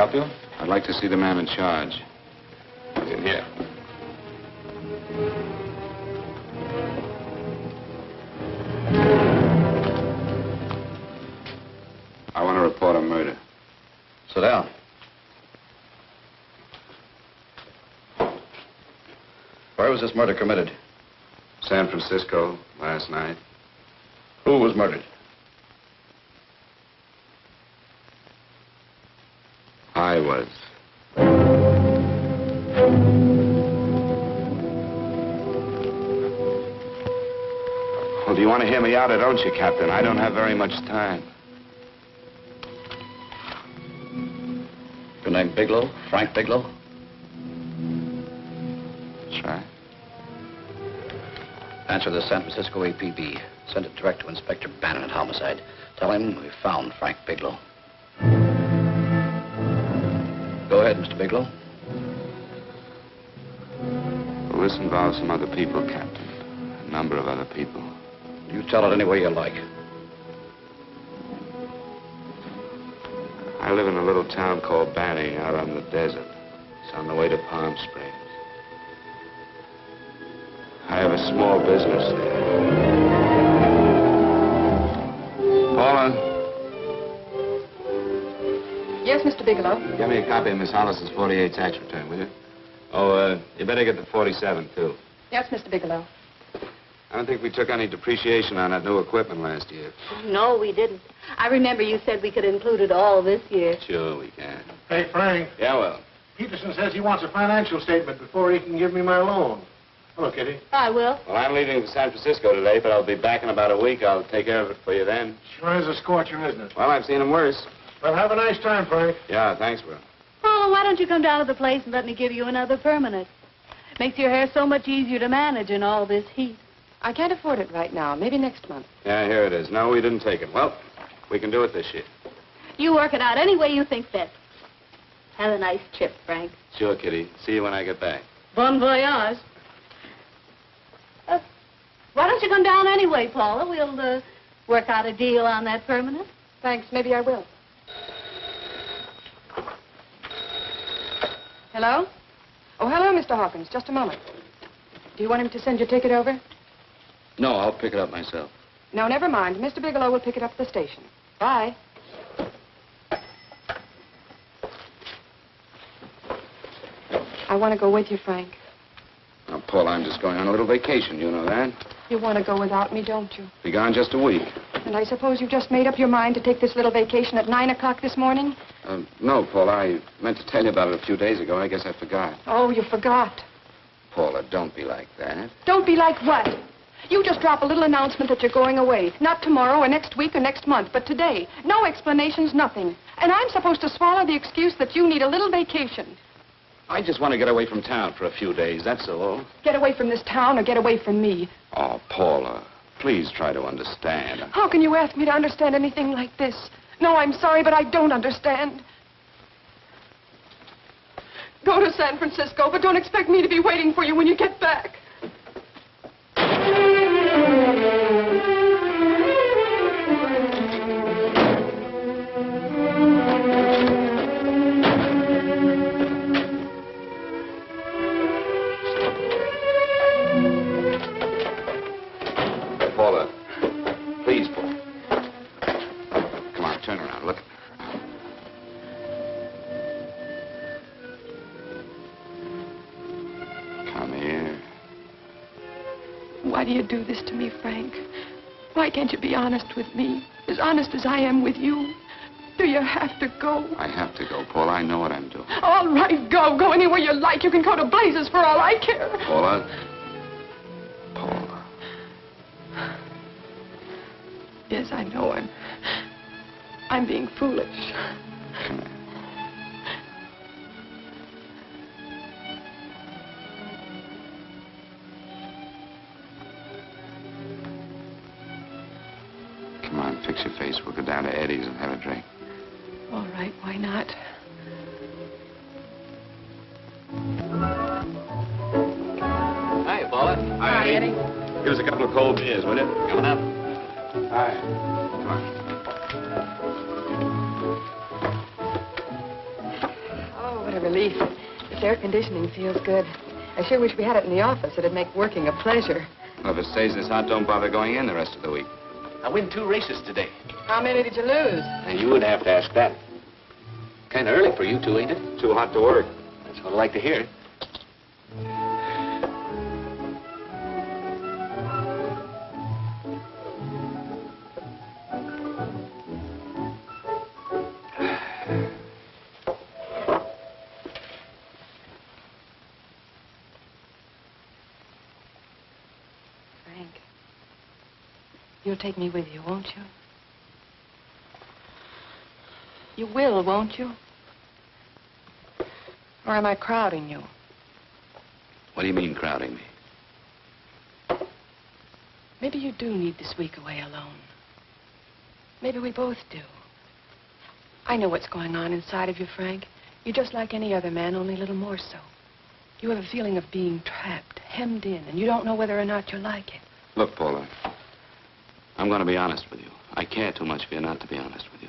help you? I'd like to see the man in charge. He's in here. I want to report a murder. Sit down. Where was this murder committed? San Francisco, last night. Who was murdered? I was. Well, do you want to hear me out or don't you, Captain? I don't have very much time. Your name Bigelow? Frank Bigelow? That's right. Answer the San Francisco APB. Send it direct to Inspector Bannon at Homicide. Tell him we found Frank Bigelow. Go ahead, Mr. Bigelow. Well, this involves some other people, Captain. A number of other people. You tell it any way you like. I live in a little town called Banning out on the desert. It's on the way to Palm Springs. I have a small business there. Paula? Yes, Mr. Bigelow. Get me a copy of Miss Hollis's 48 tax return, will you? Oh, you better get the 47, too. Yes, Mr. Bigelow. I don't think we took any depreciation on that new equipment last year. No, we didn't. I remember you said we could include it all this year. Sure we can. Hey, Frank. Yeah, well. Peterson says he wants a financial statement before he can give me my loan. Hello, Kitty. I will. Well, I'm leaving for San Francisco today, but I'll be back in about a week. I'll take care of it for you then. Sure is a scorcher, isn't it? Well, I've seen him worse. Well, have a nice time, Frank. Yeah, thanks, Will. Paula, why don't you come down to the place and let me give you another permanent? Makes your hair so much easier to manage in all this heat. I can't afford it right now. Maybe next month. Yeah, here it is. No, we didn't take it. Well, we can do it this year. You work it out any way you think fit. Have a nice trip, Frank. Sure, Kitty. See you when I get back. Bon voyage. Why don't you come down anyway, Paula? We'll work out a deal on that permanent. Thanks. Maybe I will. Hello? Oh, hello, Mr. Hawkins. Just a moment. Do you want him to send your ticket over? No, I'll pick it up myself. No, never mind. Mr. Bigelow will pick it up at the station. Bye. I want to go with you, Frank. Now, Paul, I'm just going on a little vacation. You know that? You want to go without me, don't you? Be gone just a week. And I suppose you've just made up your mind to take this little vacation at 9 o'clock this morning? No, Paul. I meant to tell you about it a few days ago. I guess I forgot. Oh, you forgot. Paula, don't be like that. Don't be like what? You just drop a little announcement that you're going away. Not tomorrow or next week or next month, but today. No explanations, nothing. And I'm supposed to swallow the excuse that you need a little vacation. I just want to get away from town for a few days, that's all. Get away from this town or get away from me. Oh, Paula, please try to understand. How can you ask me to understand anything like this? No, I'm sorry, but I don't understand. Go to San Francisco, but don't expect me to be waiting for you when you get back. Paula, please, Paula. Come on, turn around, look. Come here. Why do you do this to me, Frank? Why can't you be honest with me? As honest as I am with you? Do you have to go? I have to go, Paula. I know what I'm doing. All right, go. Go anywhere you like. You can go to blazes for all I care. Paula. Paula. Yes, I know. I'm being foolish. Come here. Come on, fix your face. We'll go down to Eddie's and have a drink. All right, why not? Hi, Paula. Hi, Eddie. Give us a couple of cold beers, will you? Coming up. Hi. Come on. What a relief. This air conditioning feels good. I sure wish we had it in the office. It'd make working a pleasure. Well, if it stays this hot, don't bother going in the rest of the week. I win 2 races today. How many did you lose? And you would have to ask that. Kind of early for you two, ain't it? Too hot to work. That's what I like to hear. Frank, you'll take me with you, won't you? You will, won't you? Or am I crowding you? What do you mean, crowding me? Maybe you do need this week away alone. Maybe we both do. I know what's going on inside of you, Frank. You're just like any other man, only a little more so. You have a feeling of being trapped, hemmed in, and you don't know whether or not you like it. Look, Paula, I'm going to be honest with you. I care too much for you not to be honest with you.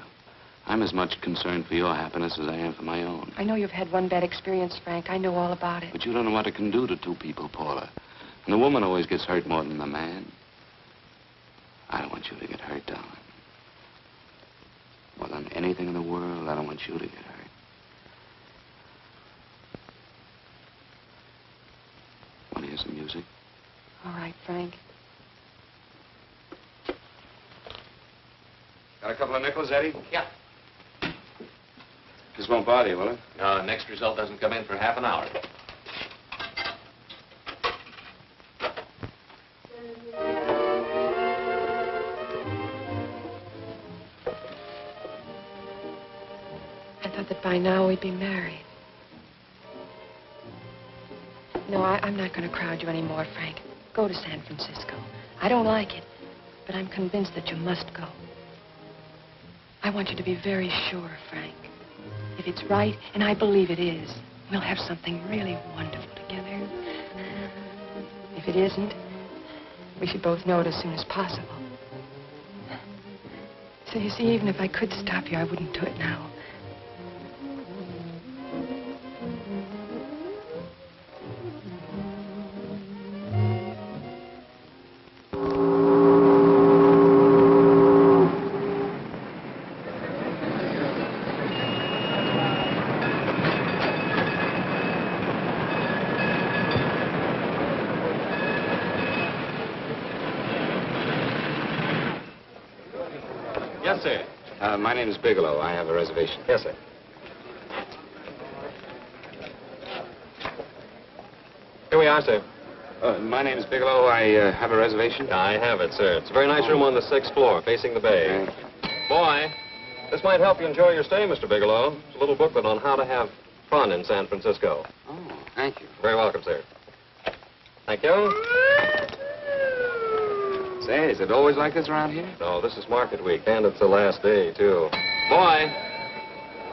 I'm as much concerned for your happiness as I am for my own. I know you've had one bad experience, Frank. I know all about it. But you don't know what it can do to 2 people, Paula. And the woman always gets hurt more than the man. I don't want you to get hurt, darling. More than anything in the world, I don't want you to get hurt. Want to hear some music? All right, Frank. Got a couple of nickels, Eddie? Yeah. This won't bother you, will it? Next result doesn't come in for half an hour. I thought that by now we'd be married. No, I'm not going to crowd you anymore, Frank. Go to San Francisco. I don't like it, but I'm convinced that you must go. I want you to be very sure, Frank. If it's right, and I believe it is, we'll have something really wonderful together. If it isn't, we should both know it as soon as possible. So you see, even if I could stop you, I wouldn't do it now. Yes, sir. My name is Bigelow. I have a reservation. Yes, sir. Here we are, sir. My name is Bigelow. I have a reservation. I have it, sir. It's a very nice room on the 6th floor, facing the bay. Boy, this might help you enjoy your stay, Mr. Bigelow. It's a little booklet on how to have fun in San Francisco. Oh, thank you. Very welcome, sir. Thank you. Say, is it always like this around here? No, this is market week, and it's the last day, too. Boy,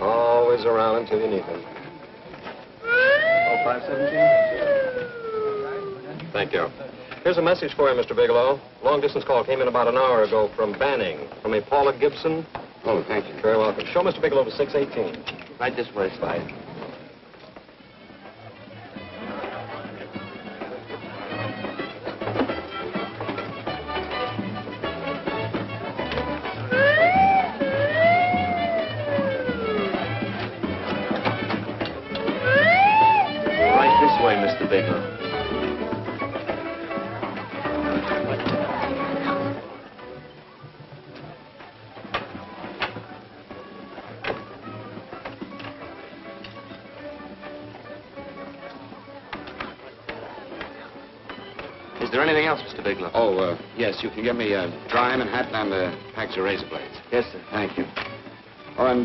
always around until you need him. Oh, 517? Thank you. Here's a message for you, Mr. Bigelow. Long-distance call came in about an hour ago from Banning, from a Paula Gibson. Oh, thank you. Very welcome. Show Mr. Bigelow to 618. Right this way, Spy. This way, Mr. Bigelow. Is there anything else, Mr. Bigelow? Oh, yes, you can get me a dry Manhattan and a package of razor blades. Yes, sir. Thank you. Oh, and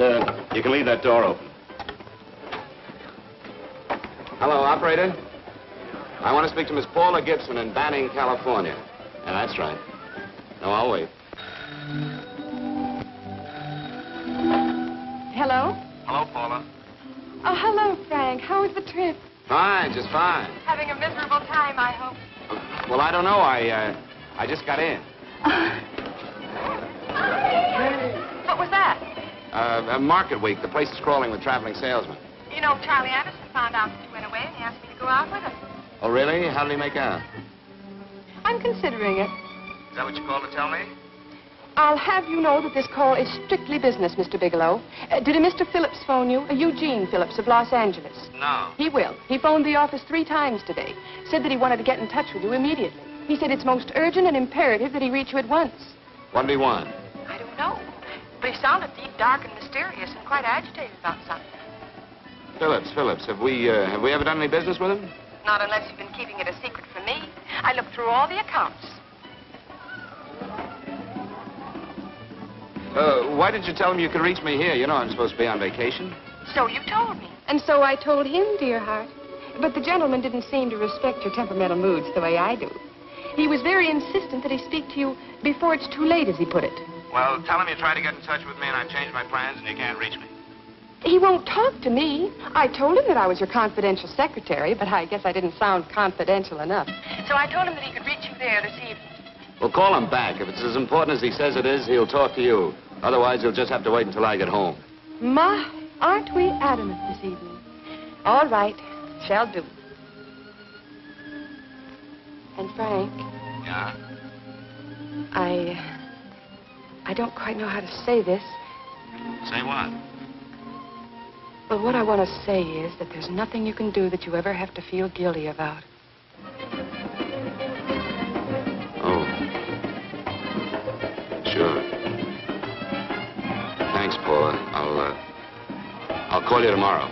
you can leave that door open. Hello, operator. I want to speak to Miss Paula Gibson in Banning, California. Yeah, that's right. No, I'll wait. Hello? Hello, Paula. Oh, hello, Frank. How was the trip? Fine, just fine. Having a miserable time, I hope. Well, I don't know. I just got in. What was that? Market week. The place is crawling with traveling salesmen. You know, Charlie Anderson found out that you went away, and he asked me to go out with him. Oh, really? How did he make out? I'm considering it. Is that what you called to tell me? I'll have you know that this call is strictly business, Mr. Bigelow. Did a Mr. Phillips phone you? A Eugene Phillips of Los Angeles. No. He will. He phoned the office 3 times today. Said that he wanted to get in touch with you immediately. He said it's most urgent and imperative that he reach you at once. What did he want? I don't know. But he sounded deep, dark, and mysterious, and quite agitated about something. Phillips. Have we ever done any business with him? Not unless you've been keeping it a secret from me. I looked through all the accounts. Why did you tell him you could reach me here? You know I'm supposed to be on vacation. So you told me. And so I told him, dear heart. But the gentleman didn't seem to respect your temperamental moods the way I do. He was very insistent that he speak to you before it's too late, as he put it. Well, tell him you tried to get in touch with me and I changed my plans and you can't reach me. He won't talk to me. I told him that I was your confidential secretary, but I guess I didn't sound confidential enough. So I told him that he could reach you there this evening. Well, call him back. If it's as important as he says it is, he'll talk to you. Otherwise, he'll just have to wait until I get home. My, aren't we adamant this evening? All right, shall do. And Frank, Yeah? I don't quite know how to say this. Say what? Well, what I want to say is that there's nothing you can do that you ever have to feel guilty about. Oh. Sure. Thanks, Paula. I'll call you tomorrow.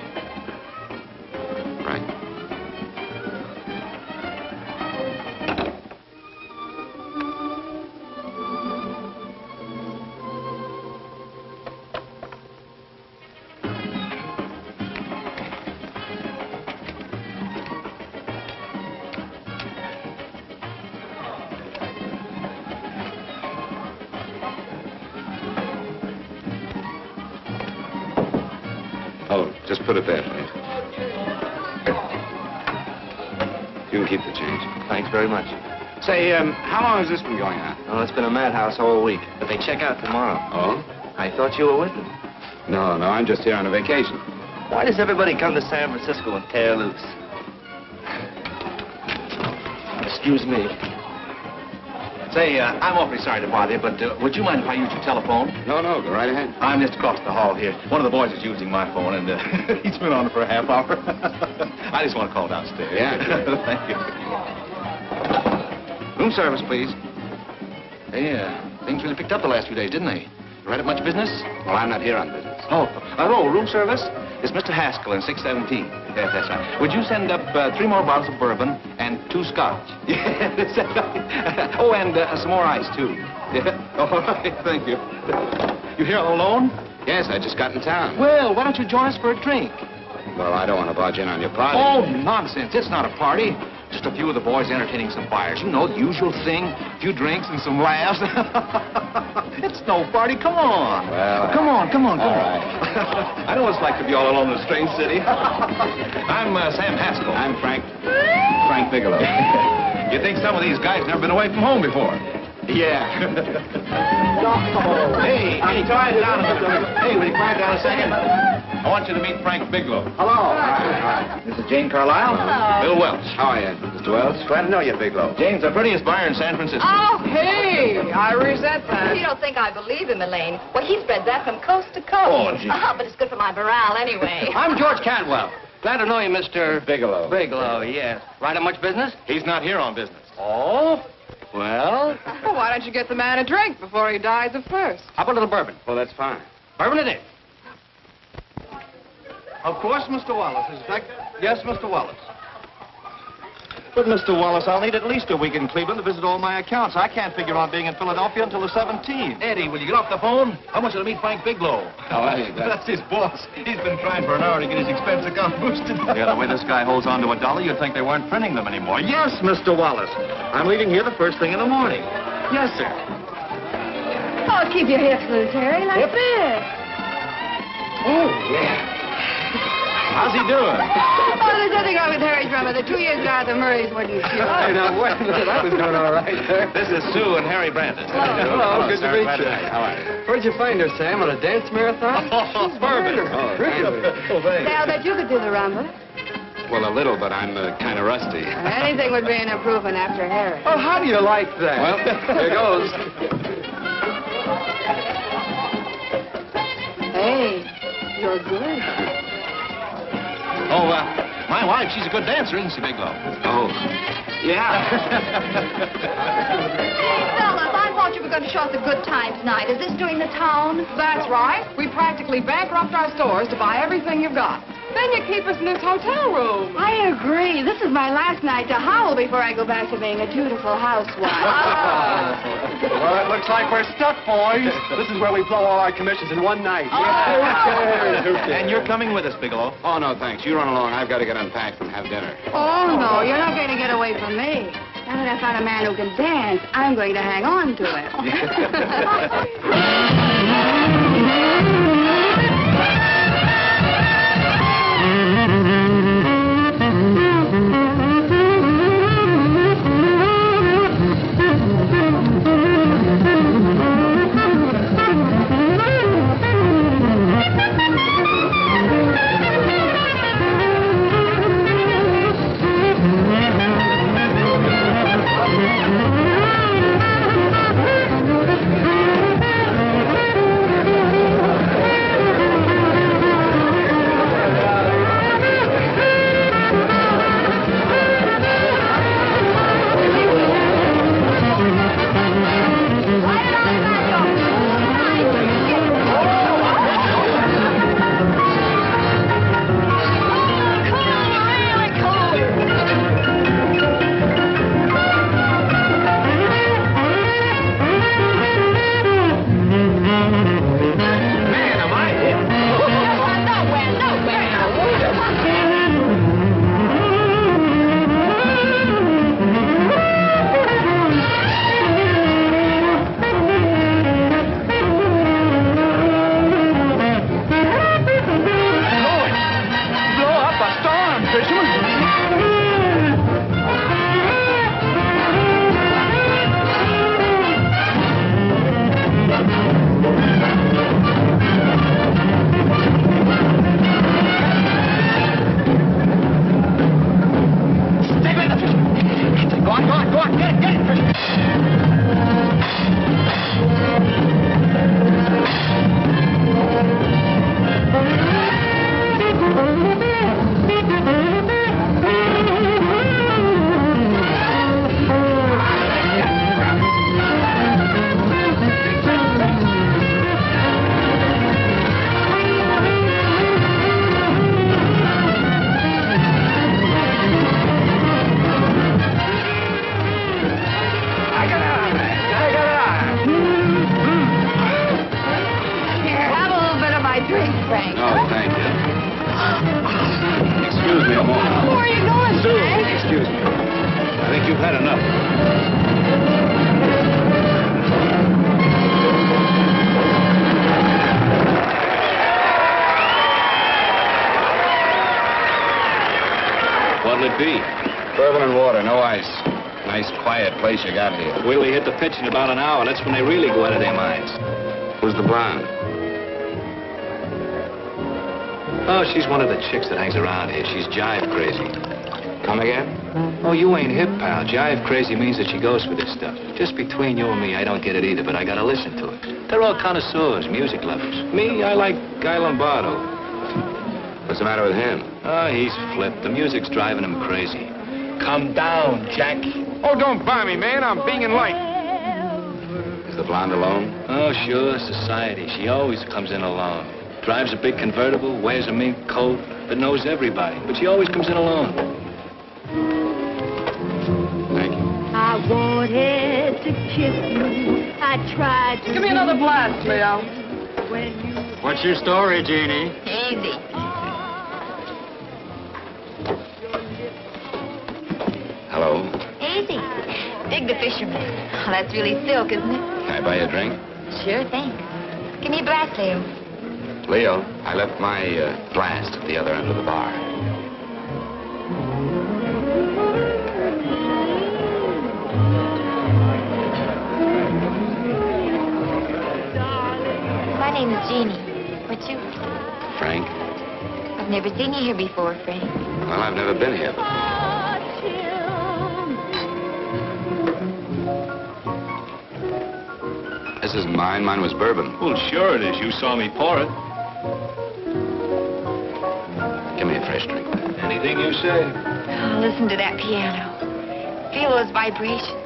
Right. Oh, just put it there, please. You can keep the change. Thanks very much. Say, how long has this been going on? Oh, it's been a madhouse all week, but they check out tomorrow. Oh? I thought you were with them. No, I'm just here on a vacation. Why does everybody come to San Francisco and tear loose? Excuse me. Say, I'm awfully sorry to bother you, but would you mind if I use your telephone? No, go right ahead. I'm just across the hall here. One of the boys is using my phone, and he's been on it for a half hour. I just want to call downstairs. Yeah, sure. Thank you. Room service, please. Hey, things really picked up the last few days, didn't they? You right up much business? Well, I'm not here on business. Oh, room service? It's Mr. Haskell in 617. Yes, that's right. Would you send up 3 more bottles of bourbon and 2 scotch? Yes. Oh, and some more ice, too. Yeah. All right, thank you. You here all alone? Yes, I just got in town. Well, why don't you join us for a drink? Well, I don't want to barge in on your party. Oh, nonsense. It's not a party. Just a few of the boys entertaining some fires. You know, the usual thing. A few drinks and some laughs. It's no party. Come on. Well, Come on. all right. I know what it's like to be all alone in a strange city. I'm Sam Haskell. I'm Frank Bigelow. You think some of these guys never been away from home before? Yeah. Hey, quiet down a minute. Hey, will you quiet down a second? I want you to meet Frank Bigelow. Hello. All right. This is Jane Carlisle. Hello. Bill Welch. How are you, Mr. Wells? Glad to know you, Bigelow. Jane's the prettiest buyer in San Francisco. Oh, hey, I resent that. You don't think I believe him, Elaine? Well, he spreads that from coast to coast. Oh, gee. But it's good for my morale anyway. I'm George Cantwell. Glad to know you, Mr. Bigelow. Bigelow, yes. Right up much business? He's not here on business. Oh? Well, Well, why don't you get the man a drink before he dies of thirst? how about a little bourbon? Well, that's fine. Bourbon it is. Of course, Mr. Wallace. Yes, Mr. Wallace. But, Mr. Wallace, I'll need at least a week in Cleveland to visit all my accounts. I can't figure on being in Philadelphia until the 17th. Eddie, will you get off the phone? I want you to meet Frank Bigelow. How are you? That's his boss. He's been trying for an hour to get his expense account boosted. Yeah, the way this guy holds on to a dollar, you'd think they weren't printing them anymore. Yes, Mr. Wallace. I'm leaving here the first thing in the morning. Yes, sir. Oh, keep your hips loose, Harry, like this. Oh, yeah. How's he doing? Oh, there's nothing wrong with Harry Drummer. The 2 years at Arthur Murray's wouldn't cure. Hey, now, wait a minute. I was doing all right there. This is Sue and Harry Brandon. Hello, good to sir. meet Glad you. How are you? Where'd you find her, Sam? On a dance marathon? Oh, Perfect. Oh, Really? Oh, thanks. Say, I'll bet you could do the rumba. Well, a little, but I'm kind of rusty. Anything would be an improvement after Harry. Oh, how do you like that? Well, here goes. Hey, you're good. Oh, my wife, she's a good dancer, isn't she, Bigelow? Oh, yeah. Fellas, I thought you were going to show us a good time tonight. Is this doing the town? That's right. We practically bankrupt our stores to buy everything you've got. Then you keep us in this hotel room. I agree. This is my last night to howl before I go back to being a dutiful housewife. Well, it looks like we're stuck, boys. This is where we blow all our commissions in one night. And you're coming with us, Bigelow. Oh, no, thanks. You run along. I've got to get unpacked and have dinner. Oh, no, you're not going to get away from me. Now that I found a man who can dance, I'm going to hang on to him. Place you got here. Wait till we hit the pitch in about an hour. That's when they really go out of their minds. Who's the blonde? Oh, she's one of the chicks that hangs around here. She's jive crazy. Come again? Oh, you ain't hip, pal. Jive crazy means that she goes for this stuff. Just between you and me, I don't get it either, but I gotta listen to it. They're all connoisseurs, music lovers. Me, I like Guy Lombardo. What's the matter with him? Oh, he's flipped. The music's driving him crazy. Come down, Jack. Oh, don't buy me, man. I'm being light. Is the blonde alone? Oh, sure, society. She always comes in alone. Drives a big convertible, wears a mink coat, but knows everybody. But she always comes in alone. Thank you. I wanted to kiss you. I tried to... Give me another blast, Leo. What's your story, Jeannie? Easy. Hello. Easy. Dig the fisherman. Oh, that's really silk, isn't it? Can I buy you a drink? Sure thing. Give me a blast, Leo. Leo, I left my flask at the other end of the bar. My name is Jeannie. What's you? Frank? I've never seen you here before, Frank. Well, I've never been here before. This isn't mine. Mine was bourbon. Well, sure it is. You saw me pour it. Give me a fresh drink. Anything you say. Oh, listen to that piano. Feel those vibrations.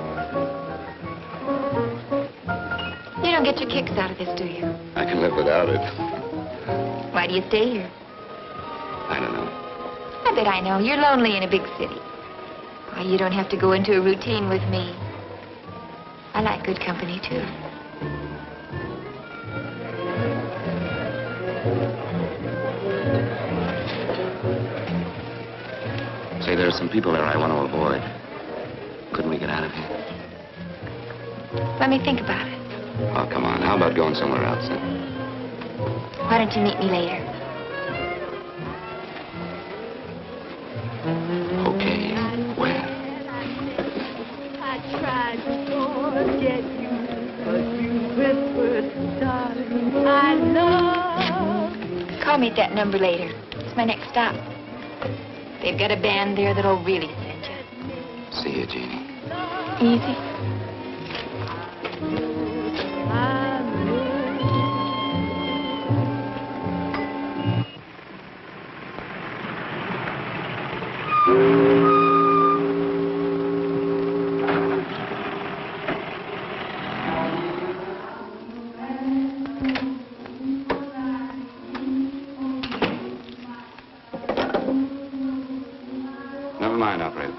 You don't get your kicks out of this, do you? I can live without it. Why do you stay here? I don't know. I bet I know. You're lonely in a big city. Why, you don't have to go into a routine with me. I like good company, too. Say, there are some people there I want to avoid. Couldn't we get out of here? Let me think about it. Oh, come on. How about going somewhere else, then? Why don't you meet me later? Okay. Where? I tried to forget you, but you whispered, darling, I love. Call me at that number later. It's my next stop. They've got a band there that'll really send you. See you, Jeannie. Easy. Never mind, operator.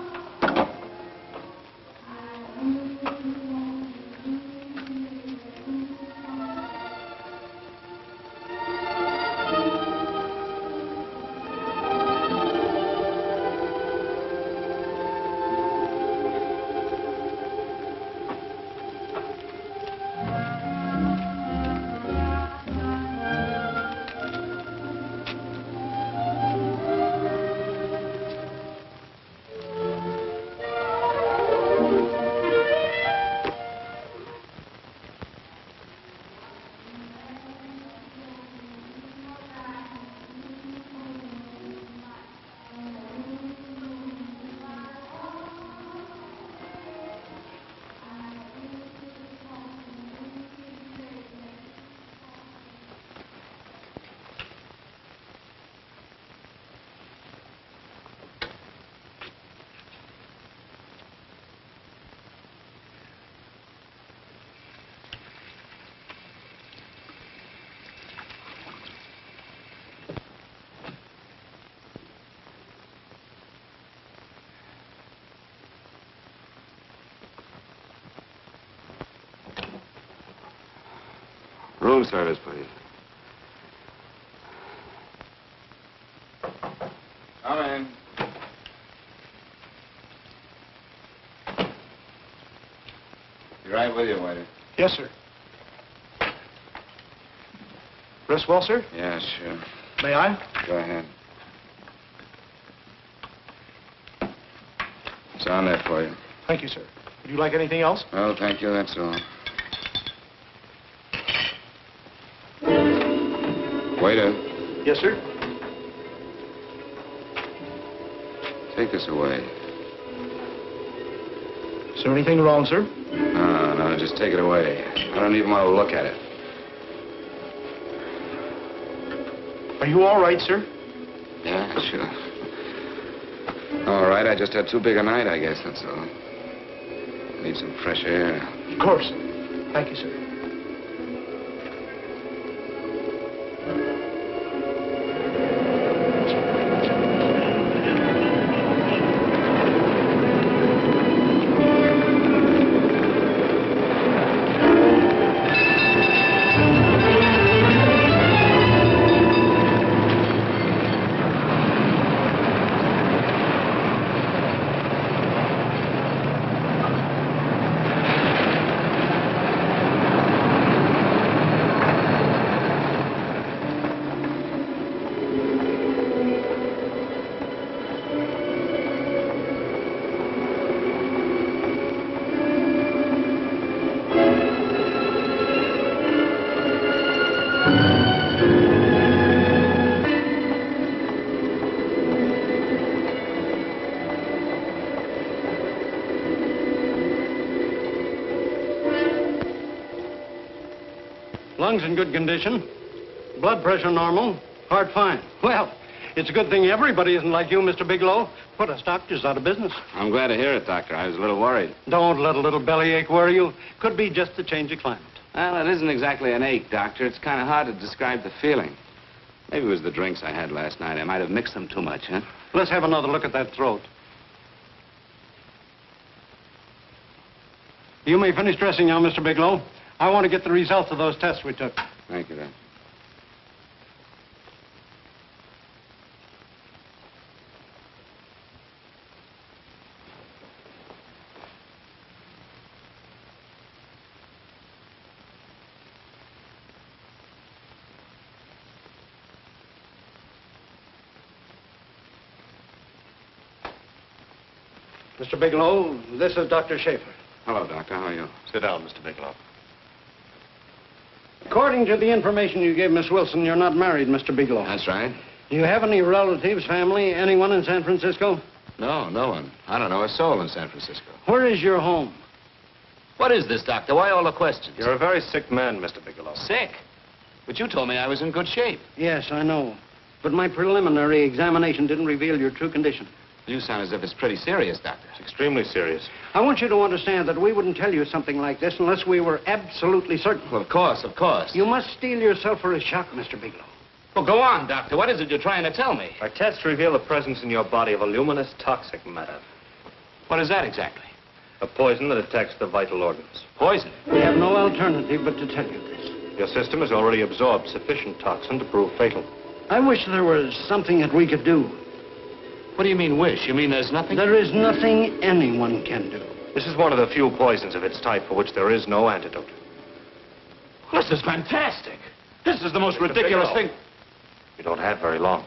Room service, please. Come in. Be right with you, waiter. Yes, sir. Rest well, sir? Yeah, sure. May I? Go ahead. It's on there for you. Thank you, sir. Would you like anything else? Oh, thank you, that's all. Waiter, Yes, sir. take this away. Is there anything wrong, sir? No, just take it away. I don't even want to look at it. Are you all right, sir? Yeah, sure. All right, I just had too big a night, I guess, that's all. Need some fresh air. Of course. Thank you, sir. lungs in good condition. Blood pressure normal. Heart fine. Well, it's a good thing everybody isn't like you, Mr. Bigelow. Put us doctors out of business. I'm glad to hear it, Doctor. I was a little worried. Don't let a little bellyache worry you. Could be just the change of climate. Well, it isn't exactly an ache, Doctor. It's kind of hard to describe the feeling. Maybe it was the drinks I had last night. I might have mixed them too much, huh? Let's have another look at that throat. You may finish dressing now, Mr. Bigelow. I want to get the results of those tests we took. Thank you, Doctor. Mr. Bigelow, this is Dr. Schaefer. Hello, Doctor. How are you? Sit down, Mr. Bigelow. According to the information you gave Miss Wilson, you're not married, Mr. Bigelow. That's right. Do you have any relatives, family, anyone in San Francisco? No, no one. I don't know a soul in San Francisco. Where is your home? What is this, Doctor? Why all the questions? You're a very sick man, Mr. Bigelow. Sick? But you told me I was in good shape. Yes, I know. But my preliminary examination didn't reveal your true condition. You sound as if it's pretty serious, Doctor. It's extremely serious. I want you to understand that we wouldn't tell you something like this unless we were absolutely certain. Well, of course, of course. You must steel yourself for a shock, Mr. Bigelow. Well, go on, Doctor. What is it you're trying to tell me? Our tests reveal the presence in your body of a luminous toxic matter. What is that exactly? A poison that attacks the vital organs. Poison? We have no alternative but to tell you this. Your system has already absorbed sufficient toxin to prove fatal. I wish there was something that we could do. What do you mean, wish? You mean there's nothing? There is nothing anyone can do. This is one of the few poisons of its type for which there is no antidote. Well, this is fantastic. This is the most ridiculous thing. You don't have very long.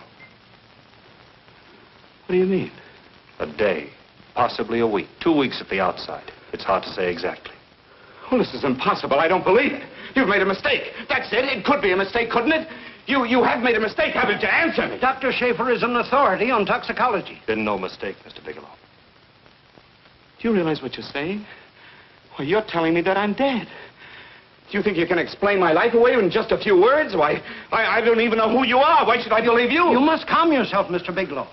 What do you mean? A day, possibly a week, 2 weeks at the outside. It's hard to say exactly. Well, this is impossible. I don't believe it. You've made a mistake. That's it. It could be a mistake, couldn't it? You have made a mistake, haven't you? Answer me. Dr. Schaefer is an authority on toxicology. Been no mistake, Mr. Bigelow. Do you realize what you're saying? Well, you're telling me that I'm dead. Do you think you can explain my life away in just a few words? Why, I don't even know who you are. Why should I believe you? You must calm yourself, Mr. Bigelow.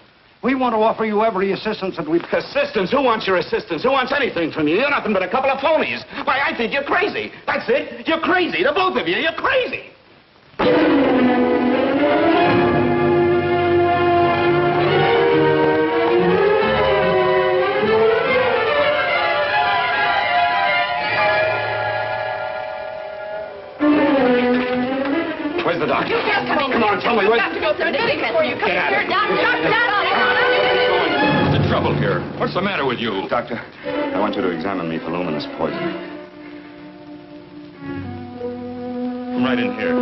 We want to offer you every assistance that we... Assistance? Who wants your assistance? Who wants anything from you? You're nothing but a couple of phonies. Why, I think you're crazy. That's it. You're crazy. The both of you. You're crazy. Where's the doctor? You can't come in. Come on, tell me where... You have to go through the before you come Get out of here. here. Doctor. What's the trouble here? What's the matter with you? Doctor, I want you to examine me for luminous poison. Come right in here.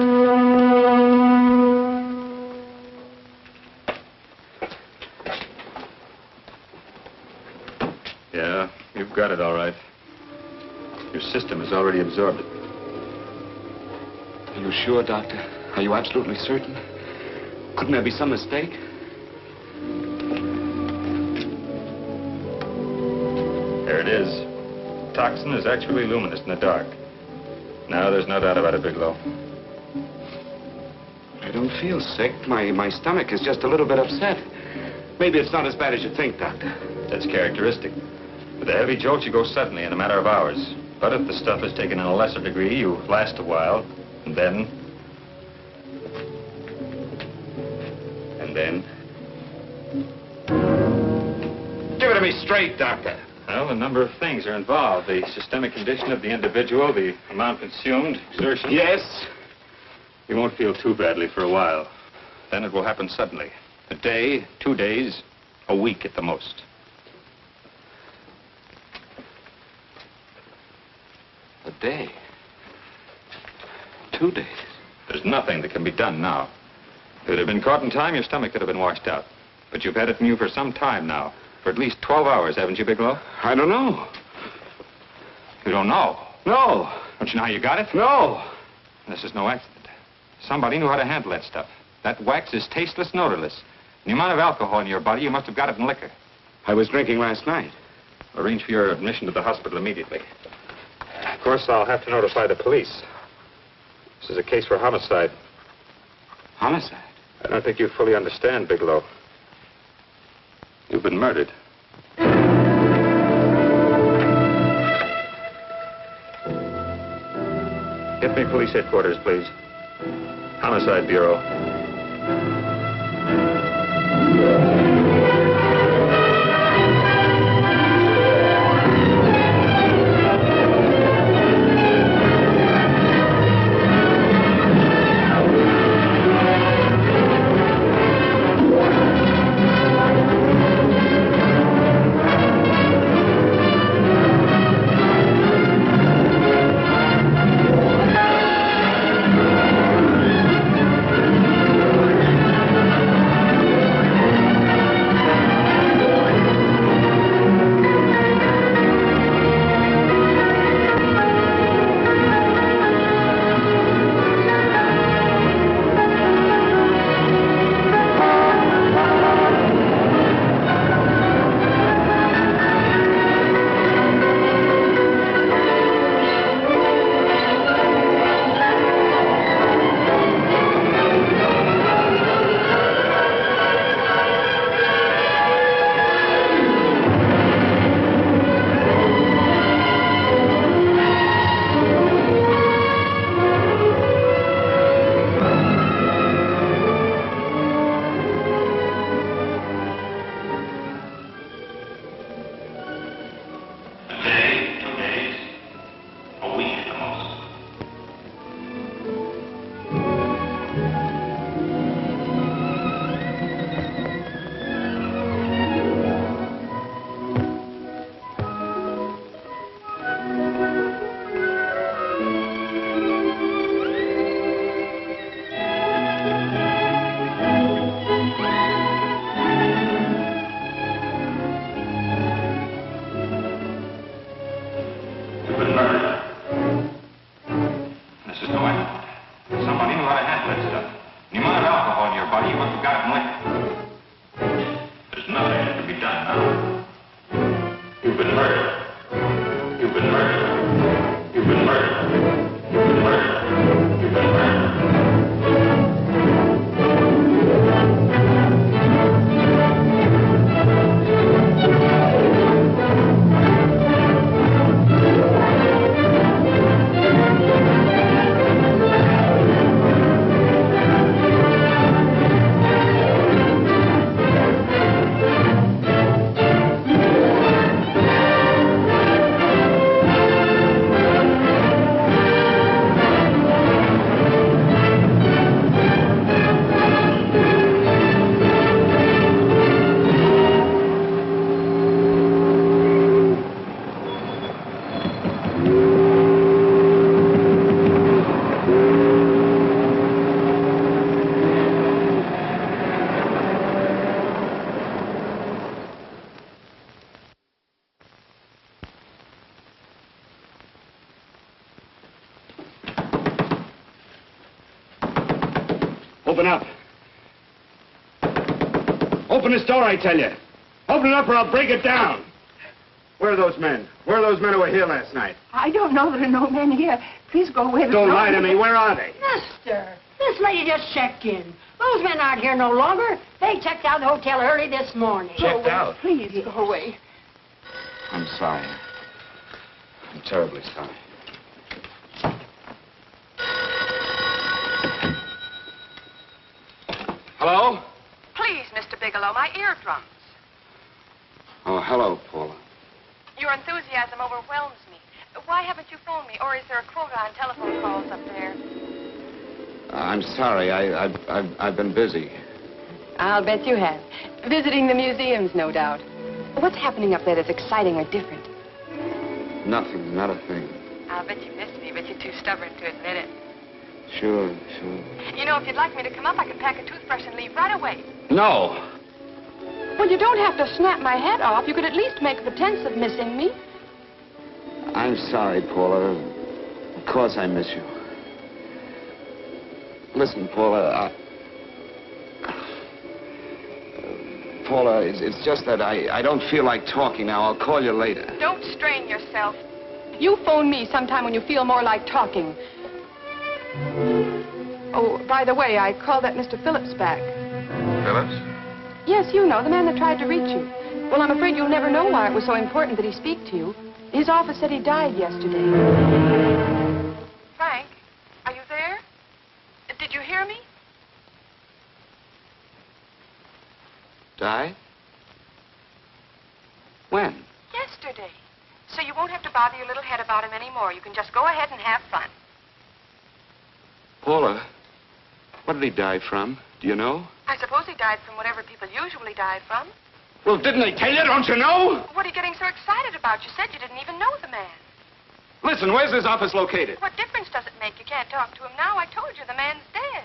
Yeah, you've got it all right. Your system has already absorbed it. Are you sure, Doctor? Are you absolutely certain? Couldn't there be some mistake? There it is. Toxin is actually luminous in the dark. Now there's no doubt about it, Bigelow. I don't feel sick. My stomach is just a little bit upset. Maybe it's not as bad as you think, Doctor. That's characteristic. With a heavy jolt, you go suddenly in a matter of hours. But if the stuff is taken in a lesser degree, you last a while, and then... Give it to me straight, Doctor. Well, a number of things are involved. The systemic condition of the individual, the amount consumed, exertion. Yes? You won't feel too badly for a while. Then it will happen suddenly. A day, 2 days, a week at the most. A day? 2 days? There's nothing that can be done now. If it had been caught in time, your stomach could have been washed out. But you've had it in you for some time now. For at least 12 hours, haven't you, Bigelow? I don't know. You don't know? No. Don't you know how you got it? No. This is no accident. Somebody knew how to handle that stuff. That wax is tasteless, odorless. And the amount of alcohol in your body, you must have got it in liquor. I was drinking last night. Arrange for your admission to the hospital immediately. Of course, I'll have to notify the police. This is a case for homicide. Homicide? I don't think you fully understand, Bigelow. You've been murdered. Get me police headquarters, please. Homicide Bureau. Open up. Open this door, I tell you. Open it up or I'll break it down. Where are those men? Where are those men who were here last night? I don't know. There are no men here. Please go away. Don't lie to me. Where are they? Mister, this lady just checked in. Those men aren't here no longer. They checked out the hotel early this morning. Checked out? Please go away. I'm sorry. I'm terribly sorry. Hello? Please, Mr. Bigelow, my eardrums. Oh, hello, Paula. Your enthusiasm overwhelms me. Why haven't you phoned me? Or is there a quota on telephone calls up there? I'm sorry. I've been busy. I'll bet you have. Visiting the museums, no doubt. What's happening up there that's exciting or different? Nothing, not a thing. I'll bet you miss me, but you're too stubborn to admit it. Sure. You know, if you'd like me to come up, I could pack a toothbrush and leave right away. No. Well, you don't have to snap my head off. You could at least make a pretense of missing me. I'm sorry, Paula. Of course I miss you. Listen, Paula, Paula, it's just that I don't feel like talking now. I'll call you later. Don't strain yourself. You phone me sometime when you feel more like talking. Oh, by the way, I called that Mr. Phillips back. Phillips? Yes, you know, the man that tried to reach you. Well, I'm afraid you'll never know why it was so important that he speak to you. His office said he died yesterday. Frank, are you there? Did you hear me? Died? When? Yesterday. So you won't have to bother your little head about him anymore. You can just go ahead and have fun. Paula, what did he die from? Do you know? I suppose he died from whatever people usually die from. Well, didn't they tell you? Don't you know? What are you getting so excited about? You said you didn't even know the man. Listen, where's his office located? What difference does it make? You can't talk to him now. I told you the man's dead.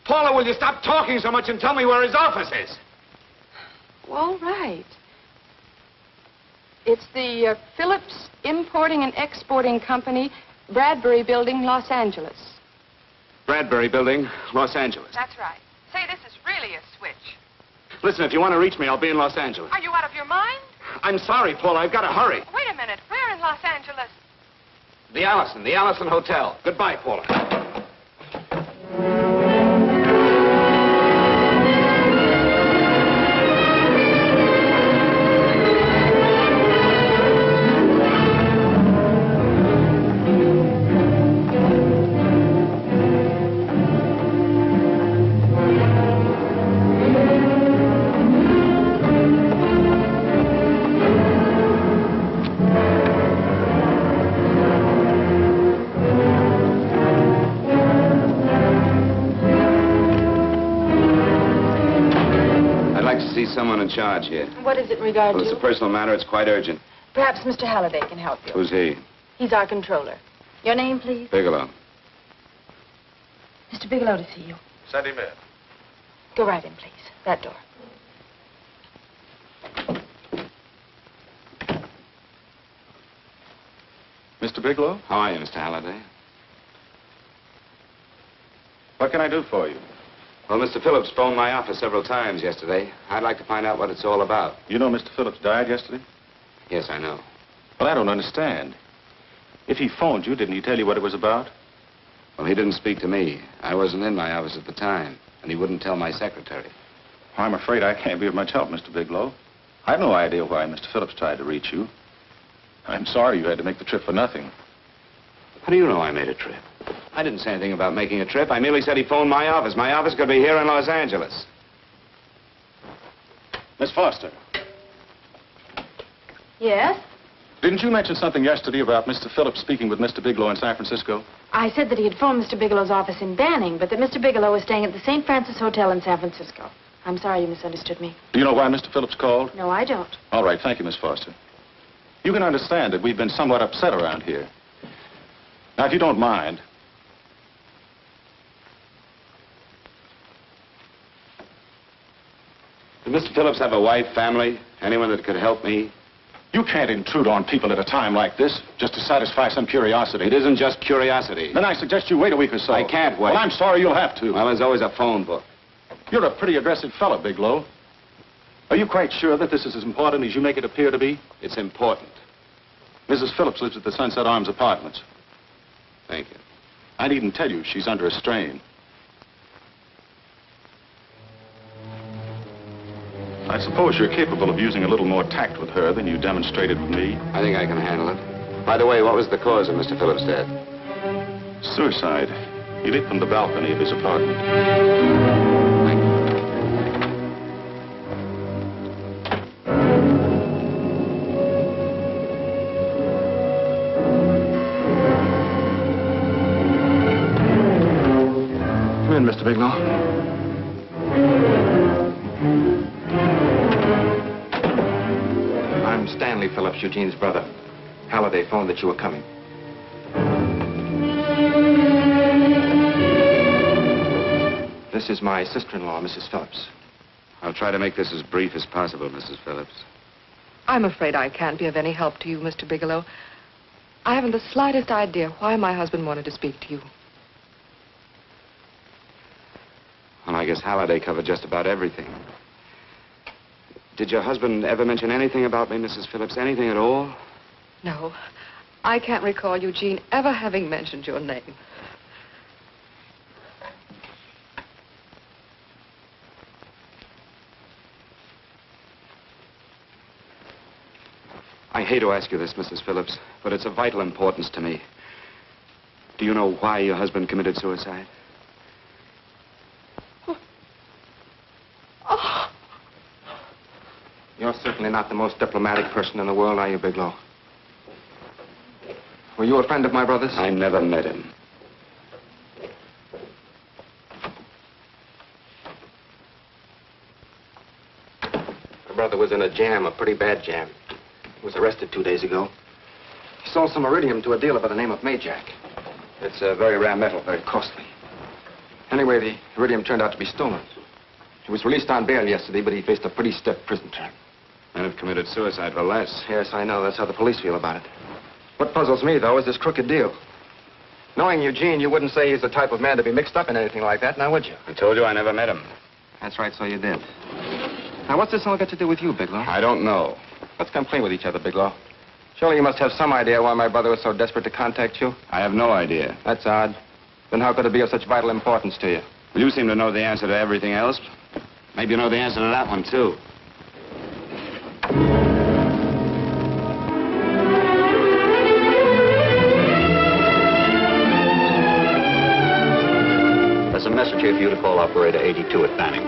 Paula, will you stop talking so much and tell me where his office is? All right. It's the Phillips Importing and Exporting Company, Bradbury Building, Los Angeles. Bradbury Building, Los Angeles. That's right. Say, this is really a switch. Listen, if you want to reach me, I'll be in Los Angeles. Are you out of your mind? I'm sorry, Paula. I've got to hurry. Wait a minute. Where in Los Angeles? The Allison Hotel. Goodbye, Paula. Someone in charge here. What is it in regard Well, it's a personal matter. It's quite urgent. Perhaps Mr. Halliday can help you. Who's he? He's our controller. Your name, please? Bigelow. Mr. Bigelow to see you. Send him in. Go right in, please. That door. Mr. Bigelow? How are you, Mr. Halliday? What can I do for you? Well, Mr. Phillips phoned my office several times yesterday. I'd like to find out what it's all about. You know Mr. Phillips died yesterday? Yes, I know. Well, I don't understand. If he phoned you, didn't he tell you what it was about? Well, he didn't speak to me. I wasn't in my office at the time, and he wouldn't tell my secretary. Well, I'm afraid I can't be of much help, Mr. Bigelow. I've no idea why Mr. Phillips tried to reach you. I'm sorry you had to make the trip for nothing. How do you know I made a trip? I didn't say anything about making a trip. I merely said he phoned my office. My office could be here in Los Angeles. Miss Foster, Yes? didn't you mention something yesterday about Mr. Phillips speaking with Mr. Bigelow in San Francisco? I said that he had phoned Mr. Bigelow's office in Banning, but that Mr. Bigelow was staying at the St. Francis Hotel in San Francisco. I'm sorry you misunderstood me. Do you know why Mr. Phillips called? No, I don't. All right, thank you, Miss Foster. You can understand that we've been somewhat upset around here. Now, if you don't mind, Did Mr. Phillips have a wife, family, anyone that could help me? you can't intrude on people at a time like this just to satisfy some curiosity. It isn't just curiosity. Then I suggest you wait a week or so. I can't wait. Well, I'm sorry you'll have to. Well, there's always a phone book. You're a pretty aggressive fellow, Bigelow. Are you quite sure that this is as important as you make it appear to be? It's important. Mrs. Phillips lives at the Sunset Arms Apartments. Thank you. I needn't tell you she's under a strain. I suppose you're capable of using a little more tact with her than you demonstrated with me. I think I can handle it. By the way, what was the cause of Mr. Phillips' death? Suicide. He leaped from the balcony of his apartment. Come in, Mr. Bigelow. I'm Stanley Phillips, Eugene's brother. Halliday phoned that you were coming. This is my sister-in-law, Mrs. Phillips. I'll try to make this as brief as possible, Mrs. Phillips. I'm afraid I can't be of any help to you, Mr. Bigelow. I haven't the slightest idea why my husband wanted to speak to you. Well, I guess Halliday covered just about everything. Did your husband ever mention anything about me, Mrs. Phillips? Anything at all? No, I can't recall Eugene ever having mentioned your name. I hate to ask you this, Mrs. Phillips, but it's of vital importance to me. Do you know why your husband committed suicide? Oh. You're certainly not the most diplomatic person in the world, are you, Bigelow? Were you a friend of my brother's? I never met him. My brother was in a jam, a pretty bad jam. He was arrested 2 days ago. He sold some iridium to a dealer by the name of Majak. It's a very rare metal, very costly. Anyway, the iridium turned out to be stolen. He was released on bail yesterday, but he faced a pretty stiff prison term. And have committed suicide for less. Yes, I know. That's how the police feel about it. What puzzles me, though, is this crooked deal. Knowing Eugene, you wouldn't say he's the type of man to be mixed up in anything like that, now would you? I told you I never met him. That's right, so you did. Now, what's this all got to do with you, Bigelow? I don't know. Let's come clean with each other, Bigelow. Surely you must have some idea why my brother was so desperate to contact you. I have no idea. That's odd. Then how could it be of such vital importance to you? Well, you seem to know the answer to everything else. Maybe you know the answer to that one, too. There's a message here for you to call operator 82 at Banning.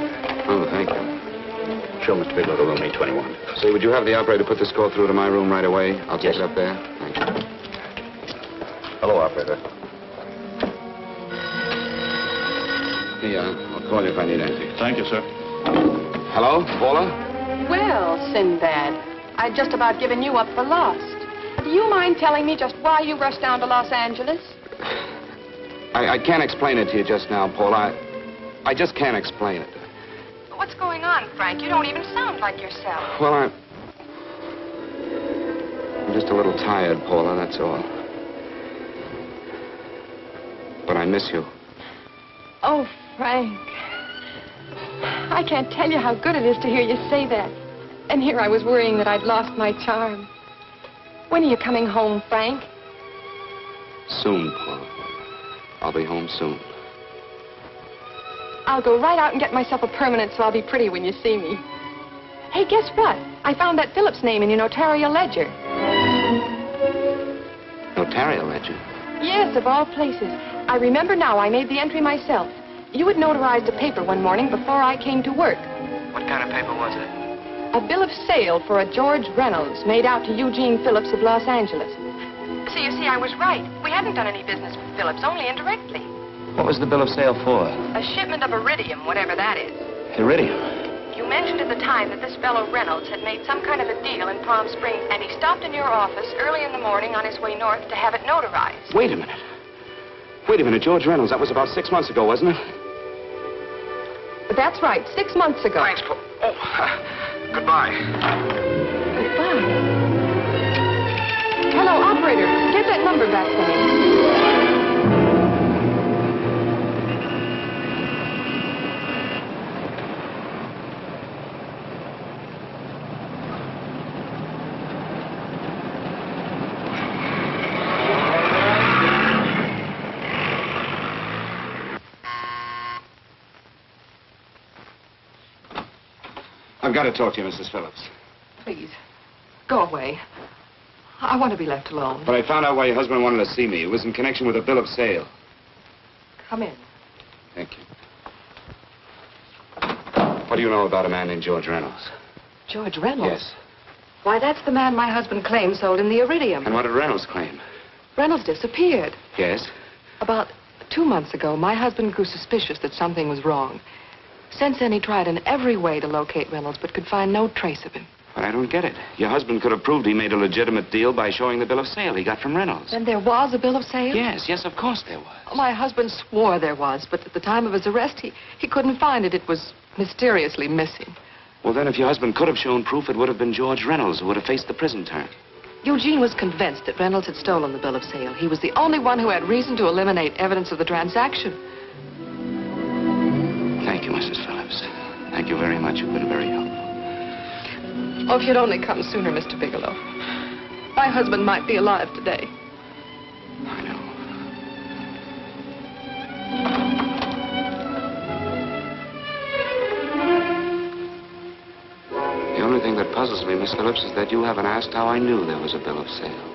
Oh, thank you. Show Mr. Bigelow to room 821. Say, would you have the operator put this call through to my room right away? I'll take it up there. Thank you. Hello, operator. I'll call you if I need anything. Thank you, sir. Hello, Paula? Well, Sinbad, I'd just about given you up for lost. Do you mind telling me just why you rushed down to Los Angeles? I can't explain it to you just now, Paula. I just can't explain it. What's going on, Frank? You don't even sound like yourself. Well, I'm just a little tired, Paula, that's all. But I miss you. Oh, Frank. I can't tell you how good it is to hear you say that. And here I was worrying that I'd lost my charm. When are you coming home, Frank? Soon, Paula. I'll be home soon. I'll go right out and get myself a permanent so I'll be pretty when you see me. Hey, guess what? I found that Phillips name in your notarial ledger. Notarial ledger? Yes, of all places. I remember now I made the entry myself. You had notarized a paper one morning before I came to work. What kind of paper was it? A bill of sale for a George Reynolds made out to Eugene Phillips of Los Angeles. So you see, I was right. We hadn't done any business with Phillips, only indirectly. What was the bill of sale for? A shipment of iridium, whatever that is. Iridium. You mentioned at the time that this fellow Reynolds had made some kind of a deal in Palm Springs, and he stopped in your office early in the morning on his way north to have it notarized. Wait a minute. Wait a minute, George Reynolds. That was about 6 months ago, wasn't it? That's right, 6 months ago. Thanks, Paul. Oh, goodbye. Goodbye. Hello, operator. Get that number back for me. I've got to talk to you, Mrs. Phillips. Please, go away. I want to be left alone. But I found out why your husband wanted to see me. It was in connection with a bill of sale. Come in. Thank you. What do you know about a man named George Reynolds? George Reynolds? Yes. Why, that's the man my husband claimed sold him the iridium. And what did Reynolds claim? Reynolds disappeared. Yes? About 2 months ago, my husband grew suspicious that something was wrong. Since then, he tried in every way to locate Reynolds, but could find no trace of him. But I don't get it. Your husband could have proved he made a legitimate deal by showing the bill of sale he got from Reynolds. Then there was a bill of sale? Yes, of course there was. My husband swore there was, but at the time of his arrest, he couldn't find it. It was mysteriously missing. Well, then, if your husband could have shown proof, it would have been George Reynolds who would have faced the prison term. Eugene was convinced that Reynolds had stolen the bill of sale. He was the only one who had reason to eliminate evidence of the transaction. Thank you, Mrs. Phillips. Thank you very much. You've been very helpful. Oh, if you'd only come sooner, Mr. Bigelow. My husband might be alive today. I know. The only thing that puzzles puzzles me, Miss Phillips, is that you haven't asked how I knew there was a bill of sale.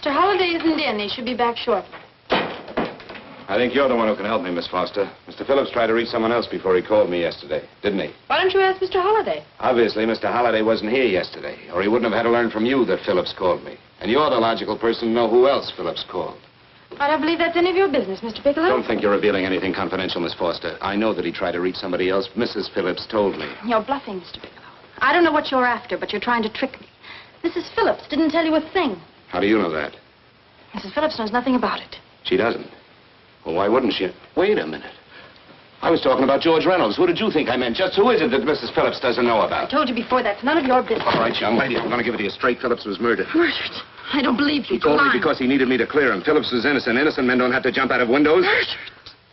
Mr. Holliday isn't in. He should be back shortly. I think you're the one who can help me, Miss Foster. Mr. Phillips tried to reach someone else before he called me yesterday, didn't he? Why don't you ask Mr. Holliday? Obviously, Mr. Holliday wasn't here yesterday, or he wouldn't have had to learn from you that Phillips called me. And you're the logical person to know who else Phillips called. I don't believe that's any of your business, Mr. Bigelow. Don't think you're revealing anything confidential, Miss Foster. I know that he tried to reach somebody else. Mrs. Phillips told me. You're bluffing, Mr. Bigelow. I don't know what you're after, but you're trying to trick me. Mrs. Phillips didn't tell you a thing. How do you know that? Mrs. Phillips knows nothing about it. She doesn't. Well, why wouldn't she? Wait a minute. I was talking about George Reynolds. Who did you think I meant? Just who is it that Mrs. Phillips doesn't know I about? told you before, that's none of your business. All right, young lady, I'm going to give it to you straight. Phillips was murdered. Murdered? I don't believe you. He told me because he needed me to clear him. Phillips was innocent. Innocent men don't have to jump out of windows. Murdered?